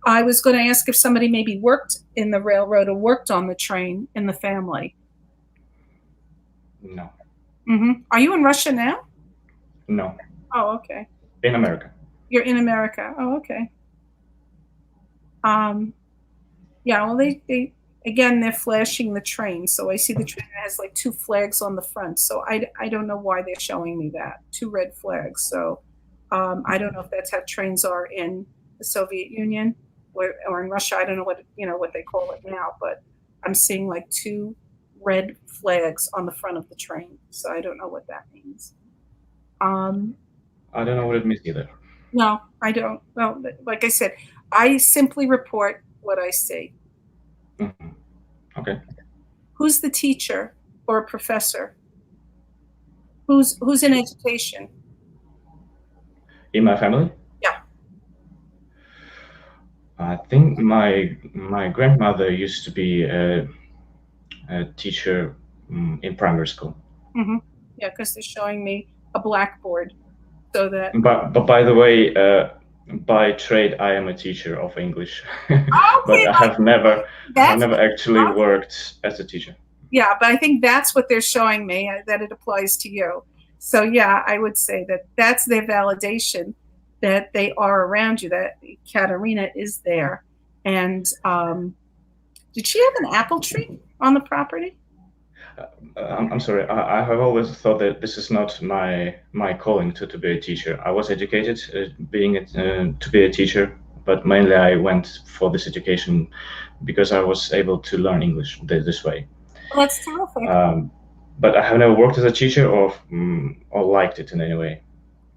I was going to ask if somebody maybe worked in the railroad or worked on the train in the family. No. Mm-hmm. Are you in Russia now? No. Oh, okay. In America. You're in America. Oh, okay. Yeah. Well, they again, they're flashing the train. So I see the train has like 2 flags on the front. So I don't know why they're showing me that. 2 red flags. So I don't know if that's how trains are in the Soviet Union or in Russia. I don't know what they call it now, but I'm seeing like 2 red flags on the front of the train. So I don't know what that means. I don't know what it means either. No, I don't. Well, like I said, I simply report what I see. Mm-hmm. Okay. Who's the teacher or a professor? Who's in education? In my family? Yeah. I think my grandmother used to be a teacher in primary school. Mm-hmm. Yeah, because they're showing me a blackboard, so that. But by the way, by trade, I am a teacher of English, but I have never actually worked as a teacher. Yeah, but I think that's what they're showing me, that it applies to you. So yeah, I would say that that's their validation that they are around you, that Katerina is there. And did she have an apple tree on the property? I'm sorry, I have always thought that this is not my calling to be a teacher. I was educated to be a teacher, but mainly I went for this education because I was able to learn English this way. Well, that's terrific. But I have never worked as a teacher or liked it in any way.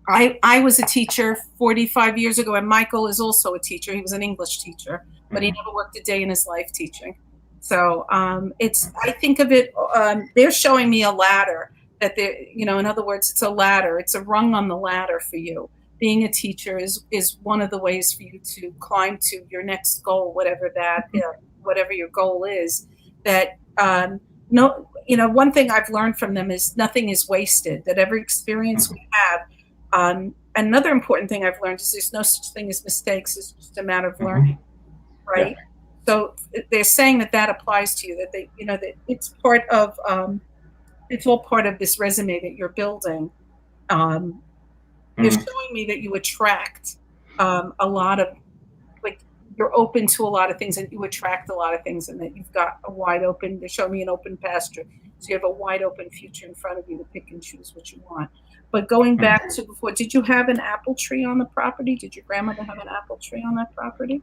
I was a teacher 45 years ago, and Michael is also a teacher. He was an English teacher, but he never worked a day in his life teaching. So I think of it, they're showing me a ladder that in other words, it's a ladder. It's a rung on the ladder for you. Being a teacher is one of the ways for you to climb to your next goal, whatever your goal is. That one thing I've learned from them is nothing is wasted, that every experience we have. Another important thing I've learned is there's no such thing as mistakes. It's just a matter of learning, right? Yeah. So they're saying that applies to you, that that it's part of, it's all part of this resume that you're building. They're showing me that you attract a lot of, like, you're open to a lot of things, and you attract a lot of things, and that you've got a wide open, they show me an open pasture. So you have a wide open future in front of you to pick and choose what you want. But going back to before, did you have an apple tree on the property? Did your grandmother have an apple tree on that property?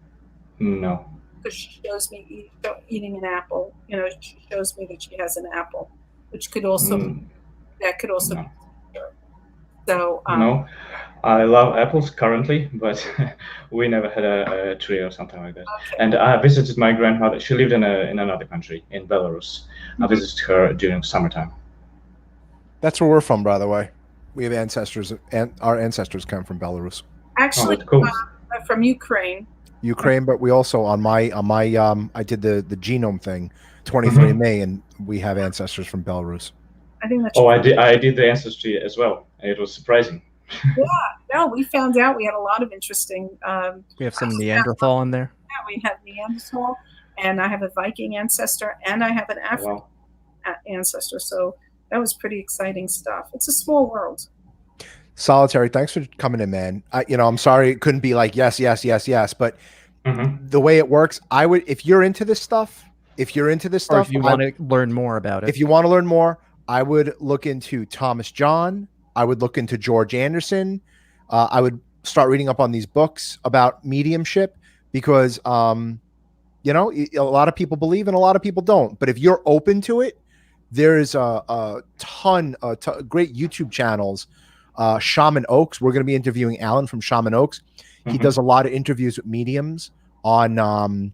No. Because she shows me eating an apple. She shows me that she has an apple, which could also that could also be. So no, I love apples currently, but we never had a tree or something like that. Okay. And I visited my grandmother. She lived in another country, in Belarus. I visited her during summertime. That's where we're from, by the way. We have ancestors, and our ancestors come from Belarus. Actually, cool. From Ukraine. But we also on my I did the genome thing, 23andMe, and we have ancestors from Belarus. I think that's. I did the ancestry as well. It was surprising. Yeah, no, we found out we had a lot of interesting. We have some Neanderthal in there. Yeah, we have Neanderthal, and I have a Viking ancestor, and I have an African ancestor. So that was pretty exciting stuff. It's a small world. Solitary, thanks for coming in, man. I'm sorry it couldn't be like yes, but the way it works, I would, if you're into this stuff, or if you want to learn more about it, if you want to learn more, I would look into Thomas John. I would look into George Anderson. I would start reading up on these books about mediumship because, a lot of people believe and a lot of people don't. But if you're open to it, there's a ton of great YouTube channels. Shaman Oaks. We're going to be interviewing Alan from Shaman Oaks. He does a lot of interviews with mediums on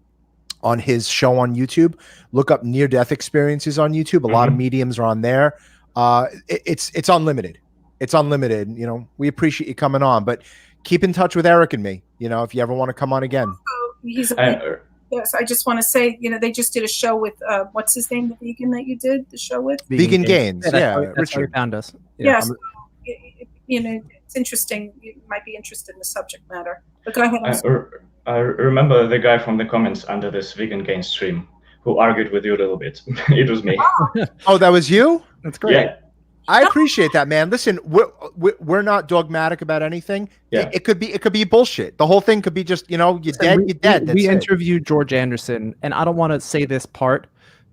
his show on YouTube. Look up near-death experiences on YouTube. A lot of mediums are on there. It's unlimited. It's unlimited. We appreciate you coming on, but keep in touch with Eric and me. If you ever want to come on again. Yes, I just want to say, they just did a show with what's his name, the vegan that you did the show with? Vegan Gains. Yeah, that's how you found us. Yes. It's interesting. You might be interested in the subject matter. But go ahead. I remember the guy from the comments under this Vegan Gain stream who argued with you a little bit. It was me. Oh, that was you? That's great. Yeah. I appreciate that, man. Listen, we're not dogmatic about anything. Yeah. It could be bullshit. The whole thing could be just, you're dead, you're dead. We interviewed George Anderson, and I don't want to say this part,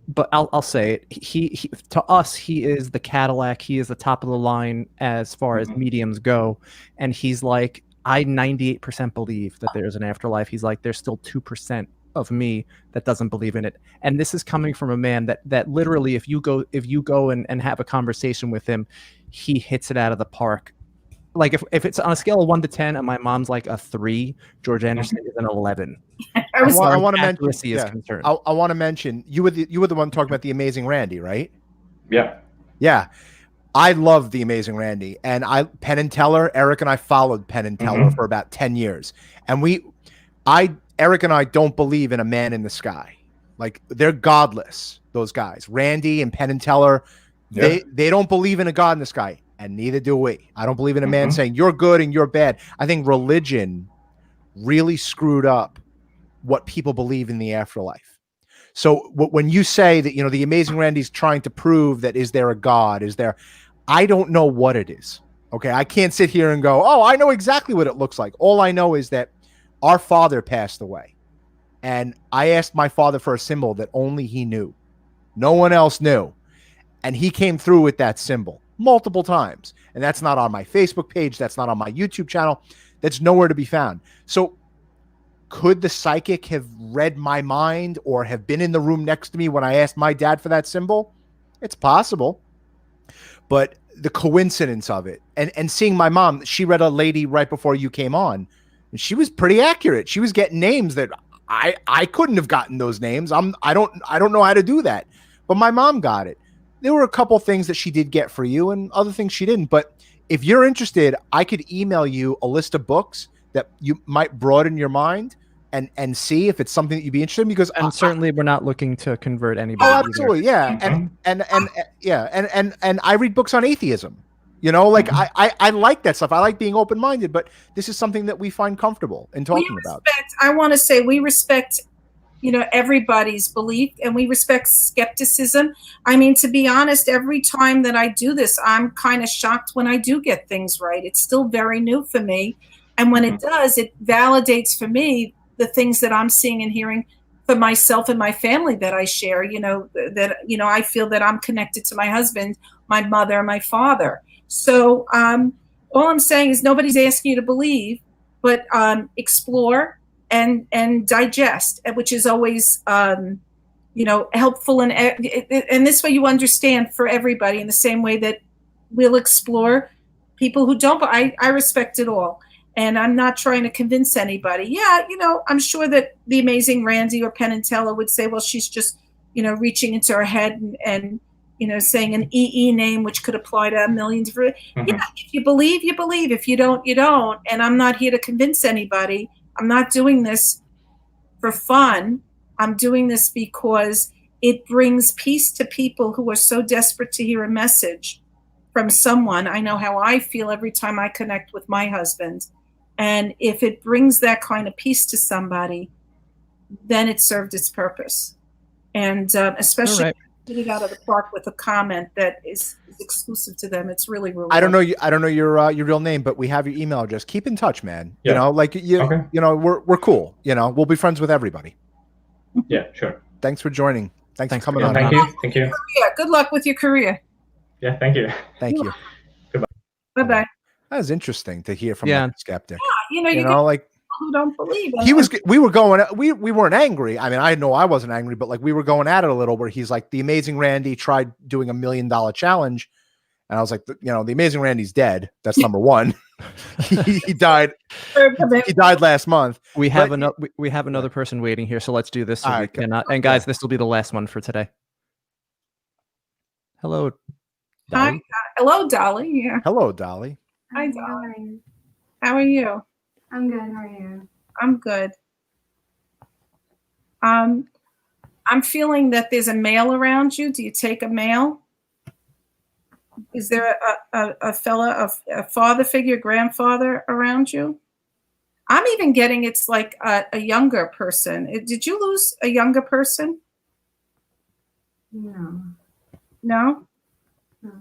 but I'll say it. He to us, he is the Cadillac. He is the top of the line as far as mediums go, and he's like, I 98% believe that there's an afterlife. He's like, there's still 2% of me that doesn't believe in it. And this is coming from a man that literally, if you go and have a conversation with him, he hits it out of the park. Like if it's on a scale of 1 to 10, and my mom's like a 3, George Anderson is an 11. I want to mention. Is concerned. I want to mention you were the one talking about the Amazing Randy, right? Yeah. Yeah. I love the Amazing Randy, and Penn and Teller. Eric and I followed Penn and Teller for about 10 years, and Eric and I don't believe in a man in the sky. Like, they're godless. Those guys, Randy and Penn and Teller, they don't believe in a God in the sky, and neither do we. I don't believe in a man saying you're good and you're bad. I think religion really screwed up what people believe in the afterlife. So when you say that, the Amazing Randy's trying to prove that, is there a God? I don't know what it is. Okay. I can't sit here and go, oh, I know exactly what it looks like. All I know is that our father passed away, and I asked my father for a symbol that only he knew. No one else knew. And he came through with that symbol multiple times. And that's not on my Facebook page. That's not on my YouTube channel. That's nowhere to be found. So could the psychic have read my mind or have been in the room next to me when I asked my dad for that symbol? It's possible. But the coincidence of it, and seeing my mom, she read a lady right before you came on, and she was pretty accurate. She was getting names that I couldn't have gotten those names. I don't know how to do that. But my mom got it. There were a couple things that she did get for you and other things she didn't. But if you're interested, I could email you a list of books that you might broaden your mind and see if it's something that you'd be interested in, because certainly we're not looking to convert anybody. Oh, absolutely. Yeah. And I read books on atheism, like I like that stuff. I like being open-minded, but this is something that we find comfortable in talking about. I want to say we respect, everybody's belief, and we respect skepticism. I mean, to be honest, every time that I do this, I'm kind of shocked when I do get things right. It's still very new for me. And when it does, it validates for me the things that I'm seeing and hearing for myself and my family that I share, I feel that I'm connected to my husband, my mother, my father. So all I'm saying is nobody's asking you to believe, but explore and digest, which is always, helpful. And this way you understand for everybody in the same way that we'll explore people who don't, but I respect it all. And I'm not trying to convince anybody. Yeah, I'm sure that the Amazing Randy or Penn and Teller would say, well, she's just, reaching into her head and saying an EE name, which could apply to a million different. Yeah, if you believe, you believe. If you don't, you don't. And I'm not here to convince anybody. I'm not doing this for fun. I'm doing this because it brings peace to people who are so desperate to hear a message from someone. I know how I feel every time I connect with my husband. And if it brings that kind of peace to somebody, then it served its purpose. And especially if you get it out of the park with a comment that is exclusive to them, it's really rewarding. I don't know your real name, but we have your email address. Keep in touch, man. Yeah. We're cool. We'll be friends with everybody. Yeah, sure. Thanks for joining. Thanks for coming on. Thank you. Thank you. Yeah, good luck with your career. Yeah, thank you. Thank you. Goodbye. Bye-bye. That was interesting to hear from a skeptic. Yeah, you get like who don't believe we it. weren't angry. I mean, I know I wasn't angry, but like we were going at it a little, where he's like, the Amazing Randy tried doing $1 million challenge. And I was like, the Amazing Randy's dead. That's number one. he died. He died last month. We have another person waiting here, so let's do this. So we cannot. And guys, this will be the last one for today. Hello, Dolly. Hi. Hello, Dolly. Yeah. Hello, Dolly. Hi, Dolly. How are you? I'm good. How are you? I'm good. I'm feeling that there's a male around you. Do you take a male? Is there a father figure, grandfather around you? I'm even getting it's like a younger person. Did you lose a younger person? No. No? No.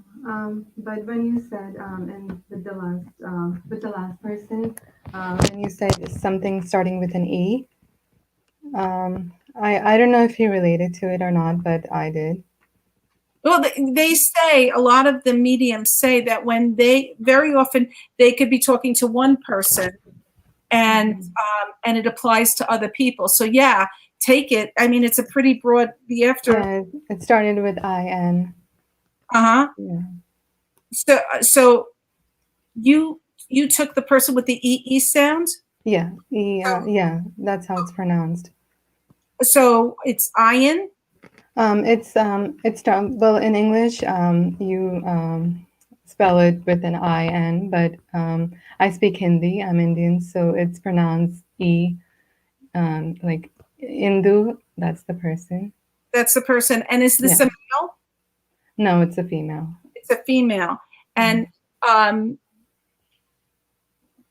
But when you said with the last person, when you said something starting with an E, I don't know if he related to it or not, but I did. Well, they say, a lot of the mediums say that when very often they could be talking to one person, and it applies to other people. So yeah, take it. I mean, it's a pretty broad. The after. Yeah, it started with IN. Uh-huh. Yeah. So you took the person with the EE sound? Yeah, yeah, that's how it's pronounced. So it's Ian? Well, in English, you spell it with an IN, but I speak Hindi. I'm Indian, so it's pronounced E. Like Indu, that's the person. That's the person. And is this a male? No, it's a female. It's a female. And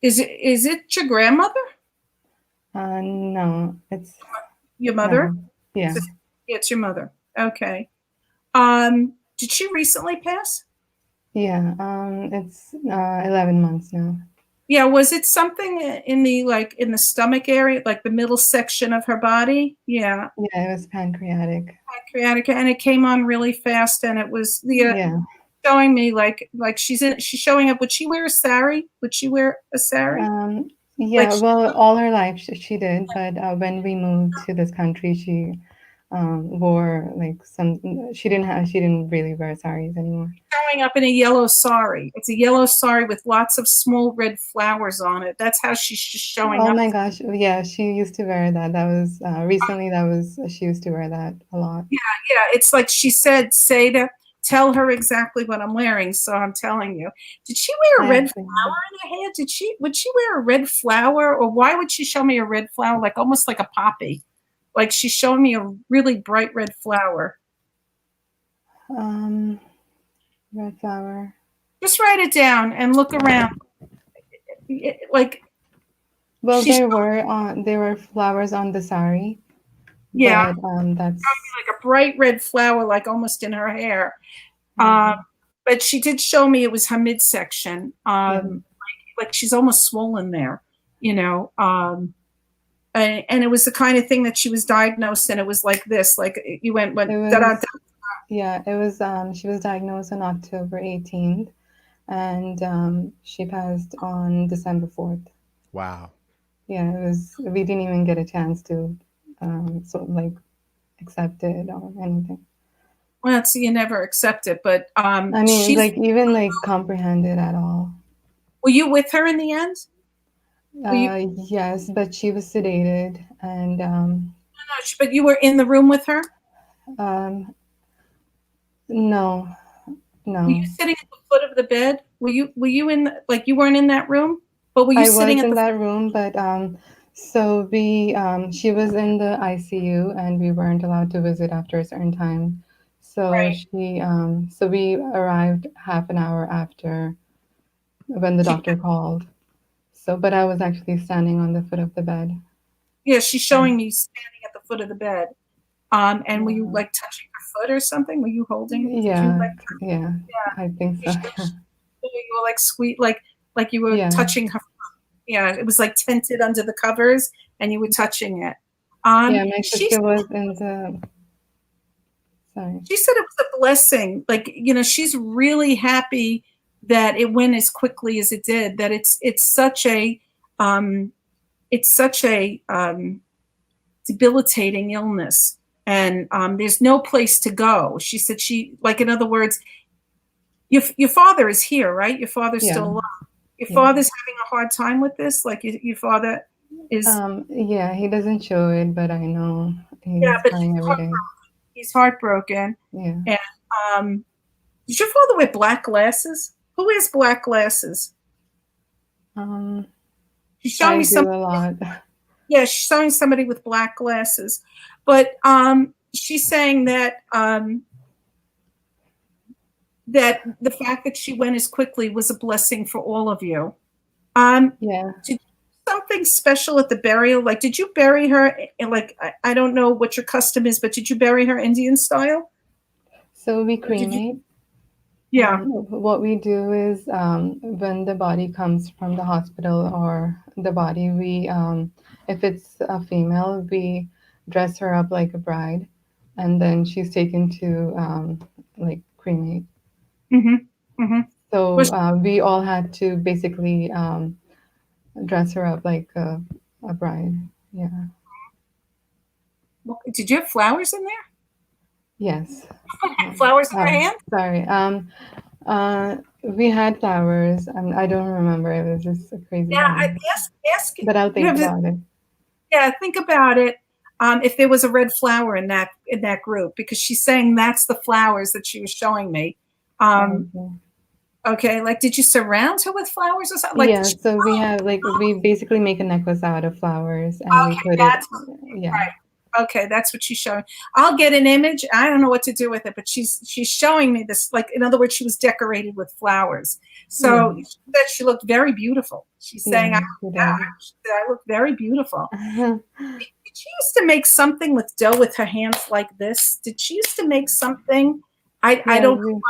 is it your grandmother? No, it's your mother. No. Yeah, it's your mother. Okay. Did she recently pass? Yeah, it's 11 months now. Yeah, was it something in the stomach area, like the middle section of her body? Yeah. Yeah, it was pancreatic. Pancreatic, and it came on really fast, and it was showing me like she's showing up. Would she wear a sari? Would she wear a sari? Yeah, well, all her life she did, but when we moved to this country, she wore like she didn't really wear saris anymore. Showing up in a yellow sari. It's a yellow sari with lots of small red flowers on it. That's how she's just showing up. Oh my gosh, yeah, she used to wear that. That was recently. She used to wear that a lot. Yeah. It's like she said, tell her exactly what I'm wearing. So I'm telling you. Did she wear a red flower in her hair? Would she wear a red flower, or why would she show me a red flower, like almost like a poppy? Like she's showing me a really bright red flower. Red flower. Just write it down and look around. Well, there were flowers on the sari. Yeah. But, that's like a bright red flower, like almost in her hair. But she did show me it was her midsection. Like she's almost swollen there, and it was the kind of thing that she was diagnosed, and it was like this, like you went. Yeah, it was. She was diagnosed on October 18th, and she passed on December 4th. Wow. Yeah, it was. We didn't even get a chance to, accept it or anything. Well, so you never accept it, but I mean, even comprehend it at all. Were you with her in the end? Yes, but she was sedated, and no, but you were in the room with her? No. Were you sitting at the foot of the bed? Were you in you weren't in that room? But were you sitting in that room, but so she was in the ICU, and we weren't allowed to visit after a certain time. So so we arrived half an hour after when the doctor called. So, but I was actually standing on the foot of the bed. Yeah, she's showing me standing at the foot of the bed. And were you touching her foot or something? Were you holding? Yeah, I think so. You were sweet, like you were touching her. Yeah, it was tinted under the covers, and you were touching it. Yeah, my sister was in the. Sorry. She said it was a blessing. She's really happy that it went as quickly as it did. That it's such a debilitating illness, and there's no place to go. She said in other words, your father is here, right? Your father's still alive. Your father's having a hard time with this? Your father is... yeah, he doesn't show it, but I know he's crying every day. He's heartbroken. Yeah. And does your father wear black glasses? Who wears black glasses? She's showing me somebody. A lot. Yeah, she's showing somebody with black glasses. But she's saying that that the fact that she went as quickly was a blessing for all of you. Yeah. Did you do something special at the burial? Did you bury her I don't know what your custom is, but did you bury her Indian style? So we cremate. Yeah. What we do is when the body comes from the hospital or the body, we if it's a female, we dress her up like a bride, and then she's taken to like cremate. Mm-hmm. Mm-hmm. So Was, we all had to basically dress her up like a bride. Yeah. did you have flowers in there? Yes. Flowers in her hand? Sorry. We had flowers. I don't remember. It was just a crazy Yeah, time. ask But I'll you think have about it. Yeah, think about it. If there was a red flower in that group, because she's saying that's the flowers that she was showing me. Okay. Okay, like did you surround her with flowers or something? Like Yeah, so we have like we basically make a necklace out of flowers and we okay, put it. that's Yeah. right. Okay, that's what she's showing. I'll get an image. I don't know what to do with it, but she's showing me this. Like in other words, she was decorated with flowers. So Yeah. she said she looked very beautiful. She's saying, Yeah, we did. I look very beautiful. Did she used to make something with dough with her hands like this? Did she used to make something? I Yeah, don't know what.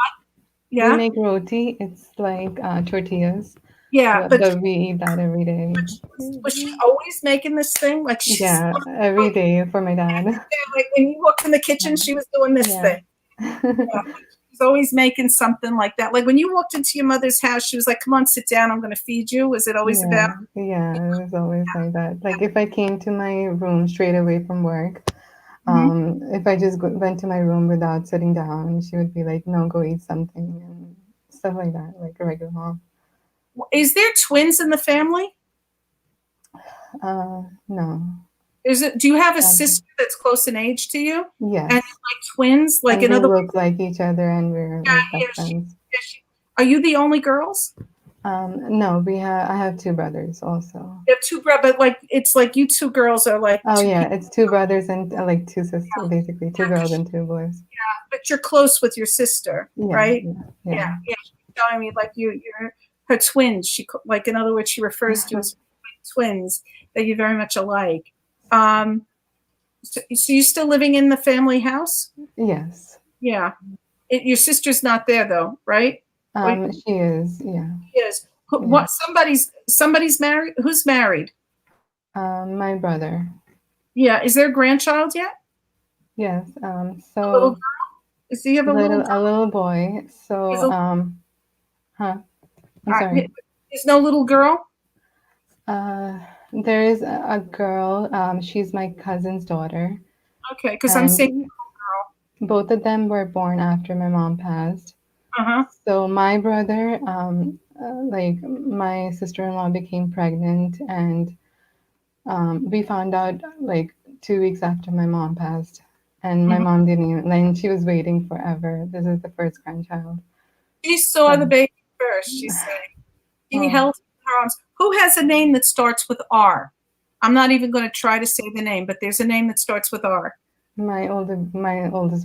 we Yeah, make roti. It's like tortillas, yeah, but we eat that every day. was she always making this thing? Like she's Yeah, every day for my dad. like when you walked in the kitchen, she was doing this Yeah. thing. Yeah. She's always making something like that. Like when you walked into your mother's house, she was like, "Come on, sit down. I'm going to feed you." Was it always about? Yeah, it was always like that. Like if I came to my room straight away from work, if I just went to my room without sitting down, she would be like, "No, go eat something," and stuff like that, like a regular mom. Is there twins in the family? No. Do you have a sister that's close in age to you? Yes. And like twins, like and in we other look like each other, and we're like best friends. Are you the only girls? No, I have two brothers also. You have two brothers, but like it's like you two girls are like. Oh yeah, it's two brothers and like two sisters, basically two girls and two boys. Yeah, but you're close with your sister, right? Yeah. She's telling me like you're her twins. She like in other words, she refers to as twins that you're very much alike. So you're still living in the family house? Yes. Yeah. Your sister's not there though, right? She is. Yeah. She is. What? Somebody's married. Who's married? My brother. Yeah. Is there a grandchild yet? Yes. So a little girl? Does he have a little boy? So I'm sorry. There's no little girl? There is a girl. She's my cousin's daughter. Okay, because I'm saying girl. Both of them were born after my mom passed. So my brother, like my sister-in-law became pregnant, and we found out like 2 weeks after my mom passed, and my mom didn't even, like, she was waiting forever. This is the first grandchild. She saw the baby first, she's saying. She held it in her arms. Who has a name that starts with R? I'm not even going to try to say the name, but there's a name that starts with R. My oldest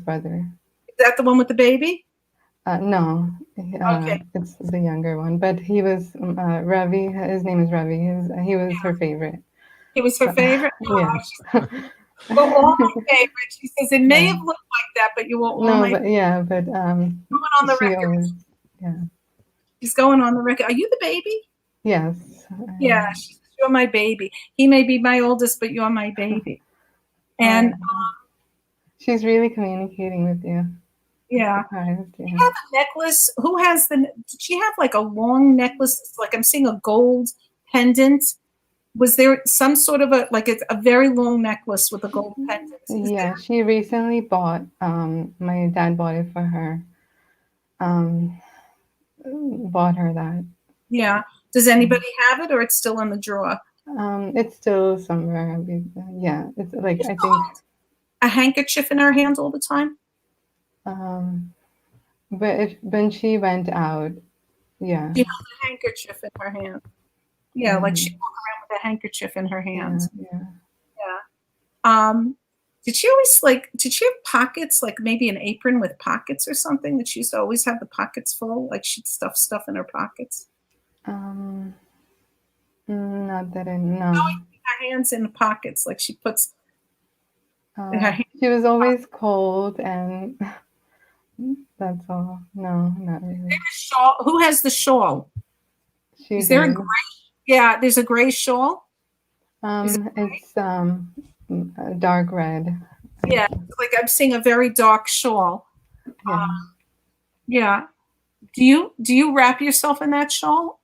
brother. Is that the one with the baby? No, it's the younger one. But he was Ravi. His name is Ravi. He was her favorite. He was her favorite. Yeah. Well, all my favorites. She says it may have looked like that, but you won't. But going on the record. Always, she's going on the record. Are you the baby? Yes. Yeah, she says you're my baby. He may be my oldest, but you're my baby. And she's really communicating with you. Yeah. Surprised, Do you have a necklace? Who has did she have like a long necklace? Like I'm seeing a gold pendant. Was there some sort of a very long necklace with a gold pendant? Yeah, she recently bought, my dad bought it for her. Bought her that. Yeah. Does anybody have it, or it's still in the drawer? It's still somewhere. Yeah, it's like I think a handkerchief in her hand all the time. But when she went out, yeah. She held a handkerchief in her hand. Yeah, like she walked around with a handkerchief in her hands. Yeah. Did she always did she have pockets, like maybe an apron with pockets or something that she used to always have the pockets full? Like she'd stuff stuff in her pockets? Not that I know. Her hands in the pockets, like she puts her hands. She was always cold, and that's all. No, not really. There's a shawl. Who has the shawl? Is there a gray? Yeah, there's a gray shawl. It's dark red. Yeah, like I'm seeing a very dark shawl. Yeah. Yeah. Do you wrap yourself in that shawl?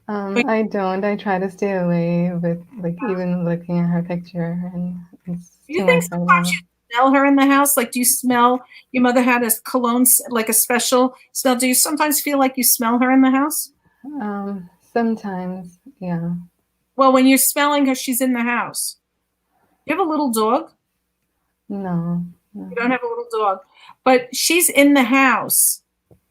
I don't. I try to stay away with like even looking at her picture, and it's Do you too think much right sometimes now. you smell her in the house? Like, do you smell your mother had a cologne, like a special smell? Do you sometimes feel like you smell her in the house? Sometimes, yeah. Well, when you're smelling her, she's in the house. You have a little dog? No. You don't have a little dog, but she's in the house.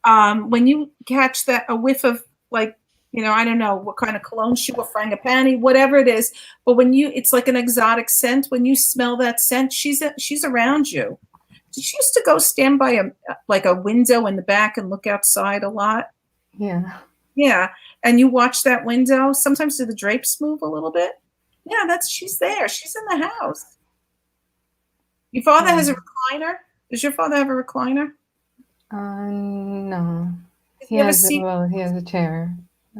When you catch a whiff of like, I don't know what kind of cologne she wore, frangipani, whatever it is, but it's like an exotic scent. When you smell that scent, she's around you. Did she used to go stand by a window in the back and look outside a lot? Yeah. Yeah, and you watch that window. Sometimes do the drapes move a little bit? Yeah, she's there. She's in the house. Your father has a recliner. Does your father have a recliner? No. Does He he have a has seat? he has a chair.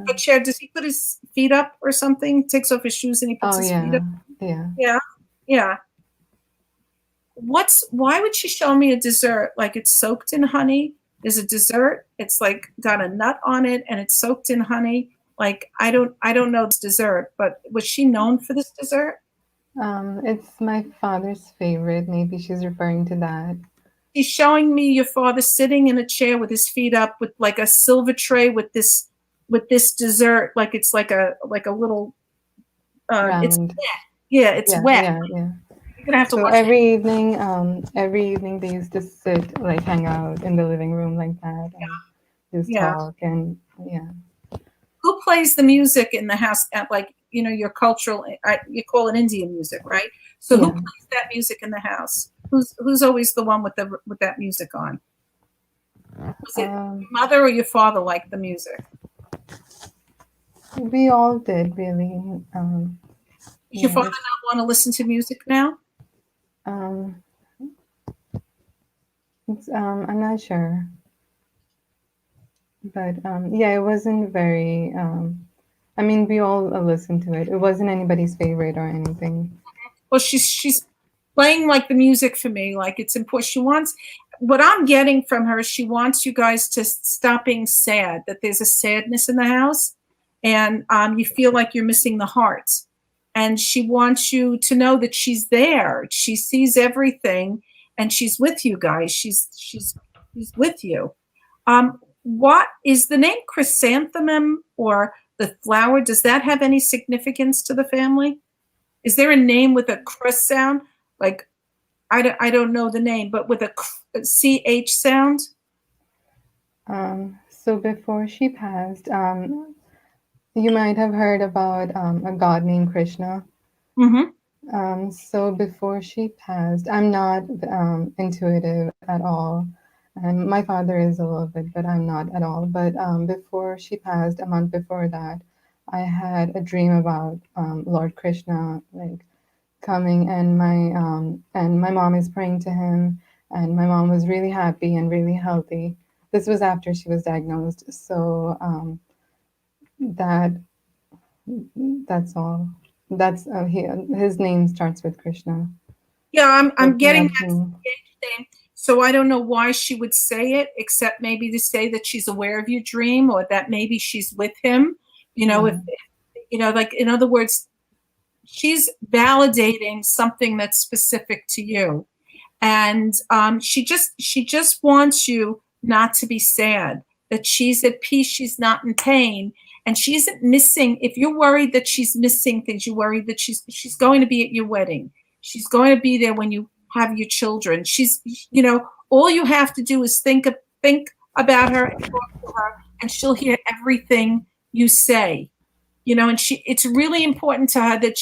A chair. Does he put his feet up or something? Takes off his shoes and he puts Oh his yeah. feet up. Yeah. Yeah, yeah. Why would she show me a dessert like it's soaked in honey? There's a dessert. It's like got a nut on it and it's soaked in honey. Like I don't know it's dessert, but was she known for this dessert? It's my father's favorite. Maybe she's referring to that. She's showing me your father sitting in a chair with his feet up with like a silver tray with this dessert, like it's like a little it's Round. wet. Yeah, it's Yeah, wet. yeah, yeah. You're gonna have to So watch it. every evening they used to sit, like hang out in the living room like that and just Yeah. talk and yeah. Who plays the music in the house at like your cultural? You call it Indian music, right? So who Yeah. plays that music in the house? Who's always the one with that music on? Was it your mother or your father liked the music? We all did really. Does your Yeah. father not want to listen to music now? I'm not sure. But yeah, it wasn't very I mean we all listened to it. It wasn't anybody's favorite or anything. Well, she's playing like the music for me, like it's important. She wants what I'm getting from her. She wants you guys to stop being sad. That there's a sadness in the house, and you feel like you're missing the heart. And she wants you to know that she's there. She sees everything, and she's with you guys. She's with you. What is the name chrysanthemum or the flower? Does that have any significance to the family? Is there a name with a crus sound? Like, I don't know the name, but with a CH sound? So before she passed, you might have heard about a god named Krishna. Mm-hmm. So before she passed, I'm not intuitive at all. And my father is a little bit, but I'm not at all. But before she passed, a month before that, I had a dream about Lord Krishna, like coming, and my mom is praying to him, and my mom was really happy and really healthy. This was after she was diagnosed, so that's all. That's his name starts with Krishna. Yeah, I'm getting That's that name. So I don't know why she would say it, except maybe to say that she's aware of your dream, or that maybe she's with him. If like in other words, she's validating something that's specific to you, and she just wants you not to be sad. That she's at peace, she's not in pain, and she isn't missing. If you're worried that she's missing things, you're worried that she's going to be at your wedding. She's going to be there when you have your children. She's, all you have to do is think about her and talk to her, and she'll hear everything you say. And it's really important to her that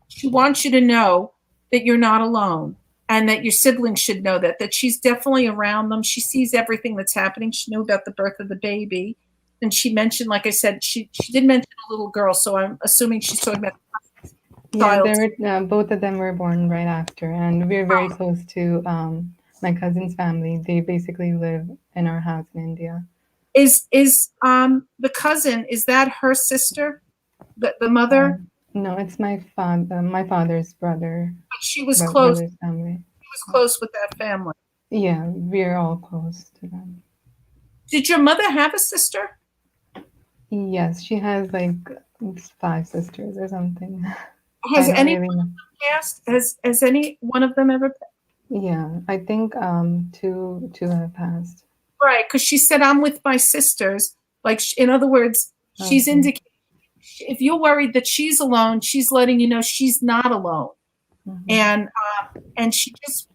she wants you to know that you're not alone, and that your siblings should know that she's definitely around them. She sees everything that's happening. She knew about the birth of the baby, and she mentioned, like I said, she did mention a little girl. So I'm assuming she's talking about. Yeah, both of them were born right after, and we're very close to my cousin's family. They basically live in our house in India. Is the cousin, is that her sister? The mother? No, it's my father's brother. But She was my close. brother's family. She was close with that family. Yeah, we're all close to them. Did your mother have a sister? Yes, she has like 5 sisters or something. Has I don't any really know. passed? Has any one of them ever? Yeah, I think two have passed. Right, because she said, I'm with my sisters. Like, in other words, she's Okay. indicating if you're worried that she's alone, she's letting you know she's not alone. Mhm. And she just,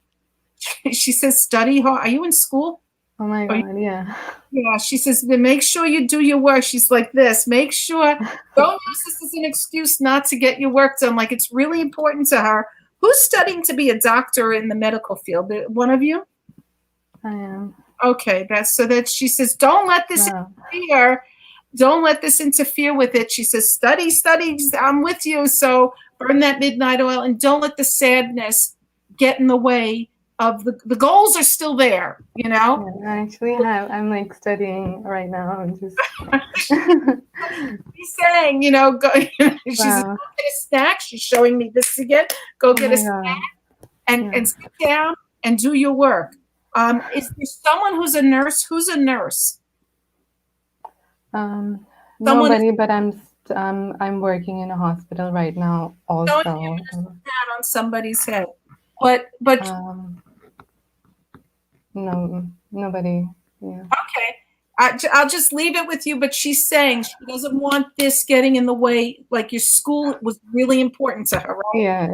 she says, study hard. Are you in school? Oh my Are you- God, yeah. yeah, she says, then make sure you do your work. She's like this. Make sure, don't use this as an excuse not to get your work done. Like, it's really important to her. Who's studying to be a doctor in the medical field? One of you? I am. Okay, that's so that she says, don't let this Wow. interfere. Don't let this interfere with it. She says, study, study. I'm with you. So burn that midnight oil and don't let the sadness get in the way of the goals are still there, you know? Yeah, I actually I'm like studying right now. I'm just He's saying, you know, go, she says, wow. go get a snack. She's showing me this again. Go Oh get my a snack God. and, Yeah. and sit down and do your work. Is there someone who's a nurse? Who's a nurse? Someone Nobody, but I'm working in a hospital right now Don't also. you just pat on somebody's head. But No, nobody. Yeah. okay, I'll just leave it with you. But she's saying she doesn't want this getting in the way. Like your school was really important to her, right? Yeah,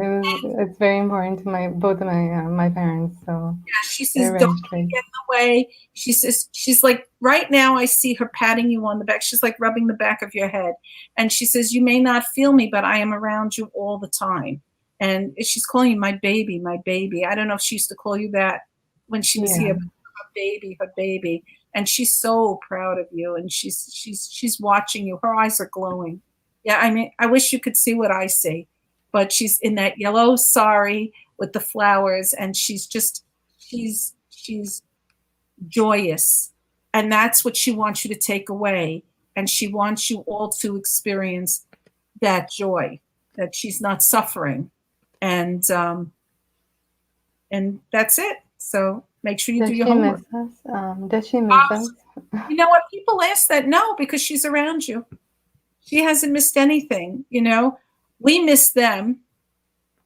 it's very important to both of my parents. So Yeah. She says they're don't very let it strict. get in the way. She says she's like right now. I see her patting you on the back. She's like rubbing the back of your head, and she says you may not feel me, but I am around you all the time. And she's calling you my baby, my baby. I don't know if she used to call you that when she was Yeah. here. Her baby, and she's so proud of you, and she's watching you. Her eyes are glowing. Yeah, I mean, I wish you could see what I see, but she's in that yellow sari with the flowers, and she's joyous, and that's what she wants you to take away, and she wants you all to experience that joy, that she's not suffering, and that's it. So make sure you do Does your she homework. miss us? Does she miss us? You know what? People ask that. No, because she's around you. She hasn't missed anything. You know, we miss them,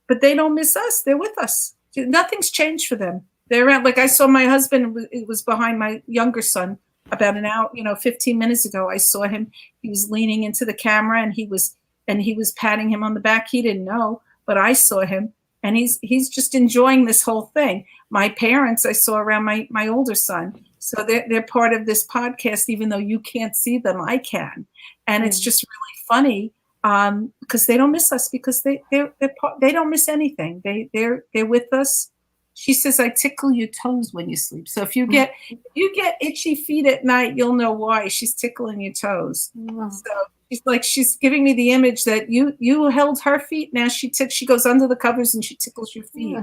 but they don't miss us. They're with us. Nothing's changed for them. They're around. Like I saw my husband. It was behind my younger son about an hour. 15 minutes ago. I saw him. He was leaning into the camera, and he was patting him on the back. He didn't know, but I saw him, and he's just enjoying this whole thing. My parents, I saw around my older son. So they're part of this podcast, even though you can't see them, I can, and it's just really funny because they don't miss us because they don't miss anything. They're with us. She says, "I tickle your toes when you sleep." So if you get itchy feet at night, you'll know why. She's tickling your toes. Wow. So she's giving me the image that you held her feet. Now she goes under the covers and she tickles your feet.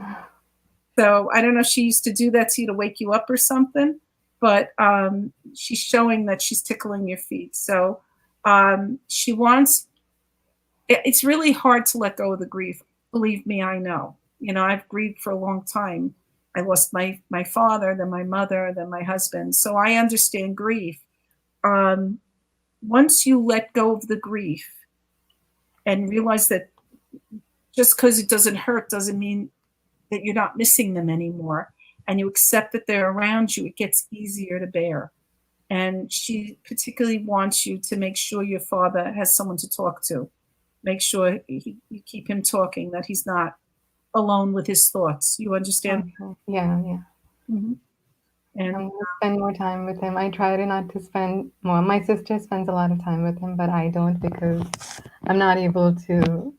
So I don't know if she used to do that to you to wake you up or something, but she's showing that she's tickling your feet. So she wants. It's really hard to let go of the grief. Believe me, I know. I've grieved for a long time. I lost my father, then my mother, then my husband. So I understand grief. Once you let go of the grief and realize that just because it doesn't hurt doesn't mean that you're not missing them anymore, and you accept that they're around you, it gets easier to bear. And she particularly wants you to make sure your father has someone to talk to. Make sure you keep him talking, that he's not alone with his thoughts. You understand? Okay. Yeah. Mm-hmm. And I'm gonna spend more time with him. I try to not to spend more. My sister spends a lot of time with him, but I don't because I'm not able to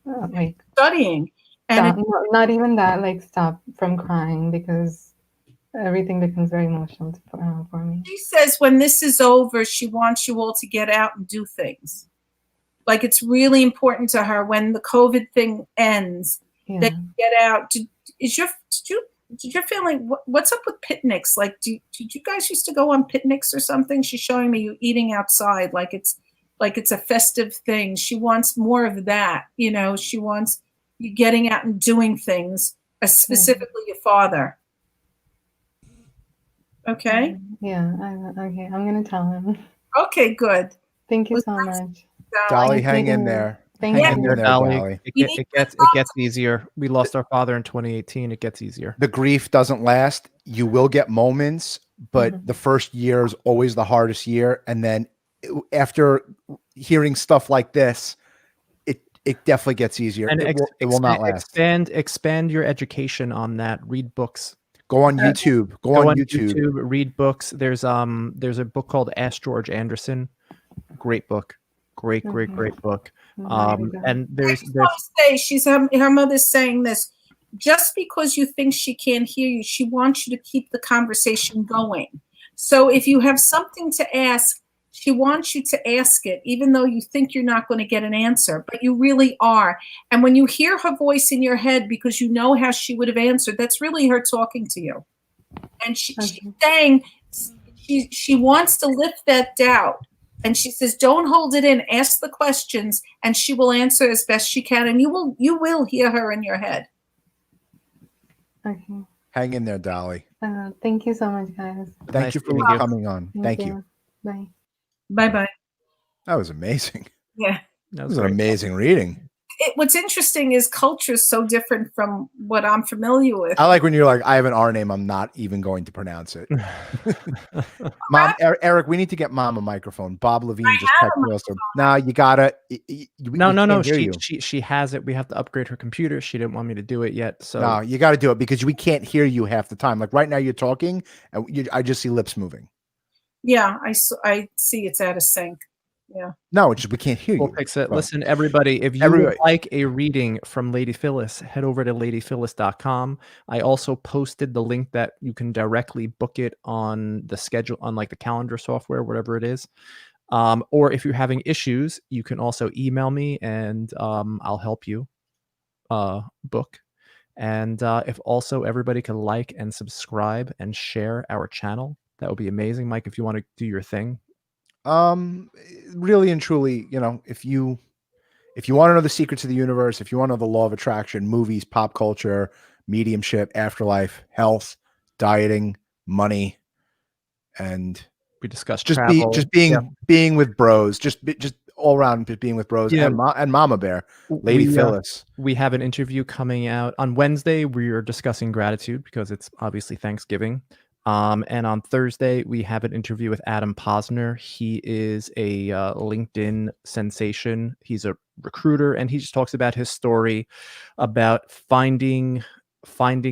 studying. Stop. Not even that, stop from crying because everything becomes very emotional for me. She says when this is over, she wants you all to get out and do things. Like it's really important to her when the COVID thing ends, that you get out. Did your family, what's up with picnics? Like, did you guys used to go on picnics or something? She's showing me you eating outside like it's a festive thing. She wants more of that. She wants you getting out and doing things. specifically your father. Okay. Yeah. Okay. I'm gonna tell him. Okay, good. Thank you Well, so thanks, much. Dolly, Dolly. hang in you. there. Thank Hang Yeah. in you. there, Dolly. You need It gets easier. We lost our father in 2018. It gets easier. The grief doesn't last. You will get moments, but the first year is always the hardest year. And then after hearing stuff like this, it definitely gets easier. And It will not last. expand your education on that. Read books. Go on YouTube. Go on YouTube. Read books. There's a book called Ask George Anderson. Great book. Great book. And there's say her mother's saying this. Just because you think she can't hear you, she wants you to keep the conversation going. So if you have something to ask, she wants you to ask it, even though you think you're not going to get an answer, but you really are. And when you hear her voice in your head, because you know how she would have answered, that's really her talking to you. And she's saying she wants to lift that doubt. And she says, don't hold it in, ask the questions, and she will answer as best she can. And you will hear her in your head. Okay. Hang in there, Dolly. Thank you so much, guys. Thank you for coming on. Thank you. Bye. Bye-bye. That was amazing. Yeah. That was an amazing reading. What's interesting is culture is so different from what I'm familiar with. I like when you're like, I have an R name, I'm not even going to pronounce it. Mom, Eric, we need to get Mom a microphone. Bob Levine just texted us. No, you gotta. No. She has it. We have to upgrade her computer. She didn't want me to do it yet. So no, you got to do it because we can't hear you half the time. Like right now, you're talking, and I just see lips moving. Yeah, I see it's out of sync. Yeah. No, it's just we can't hear you. We'll fix it. Listen, everybody, if you would like a reading from Lady Phyllis, head over to ladyphyllis.com. I also posted the link that you can directly book it on the schedule, on like the calendar software, whatever it is. Or if you're having issues, you can also email me and I'll help you book. And if also everybody can like and subscribe and share our channel, that would be amazing. Mike, if you want to do your thing. Really and truly, if you want to know the secrets of the universe, if you want to know the law of attraction, movies, pop culture, mediumship, afterlife, health, dieting, money, and we discussed being with bros, just all around being with bros, and Mama Bear, Lady Phyllis. We have an interview coming out on Wednesday. We are discussing gratitude because it's obviously Thanksgiving. And on Thursday, we have an interview with Adam Posner. He is a LinkedIn sensation. He's a recruiter, and he just talks about his story about finding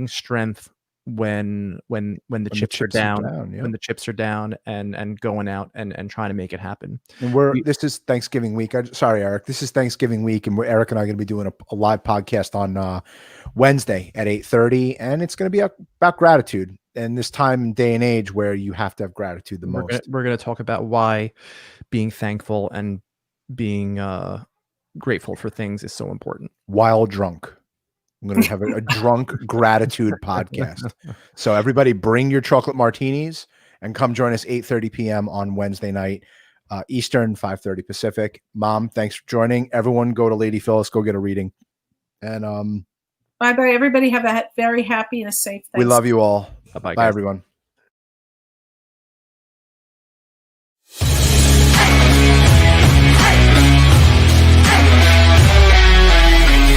strength when the chips are down, when the chips are down, and going out and trying to make it happen. And this is Thanksgiving week. Sorry, Eric. This is Thanksgiving week, and Eric and I are going to be doing a live podcast on Wednesday at 8:30, and it's going to be about gratitude. And this time and day and age where you have to have gratitude the most. We're going to talk about why being thankful and being grateful for things is so important. While drunk. I'm going to have a drunk gratitude podcast. So everybody bring your chocolate martinis and come join us 8:30 p.m. on Wednesday night, Eastern, 5:30 Pacific. Mom, thanks for joining. Everyone go to Lady Phyllis, go get a reading. And bye-bye. Everybody have a very happy and a safe Thanksgiving. We love you all. Bye-bye, Bye, everyone.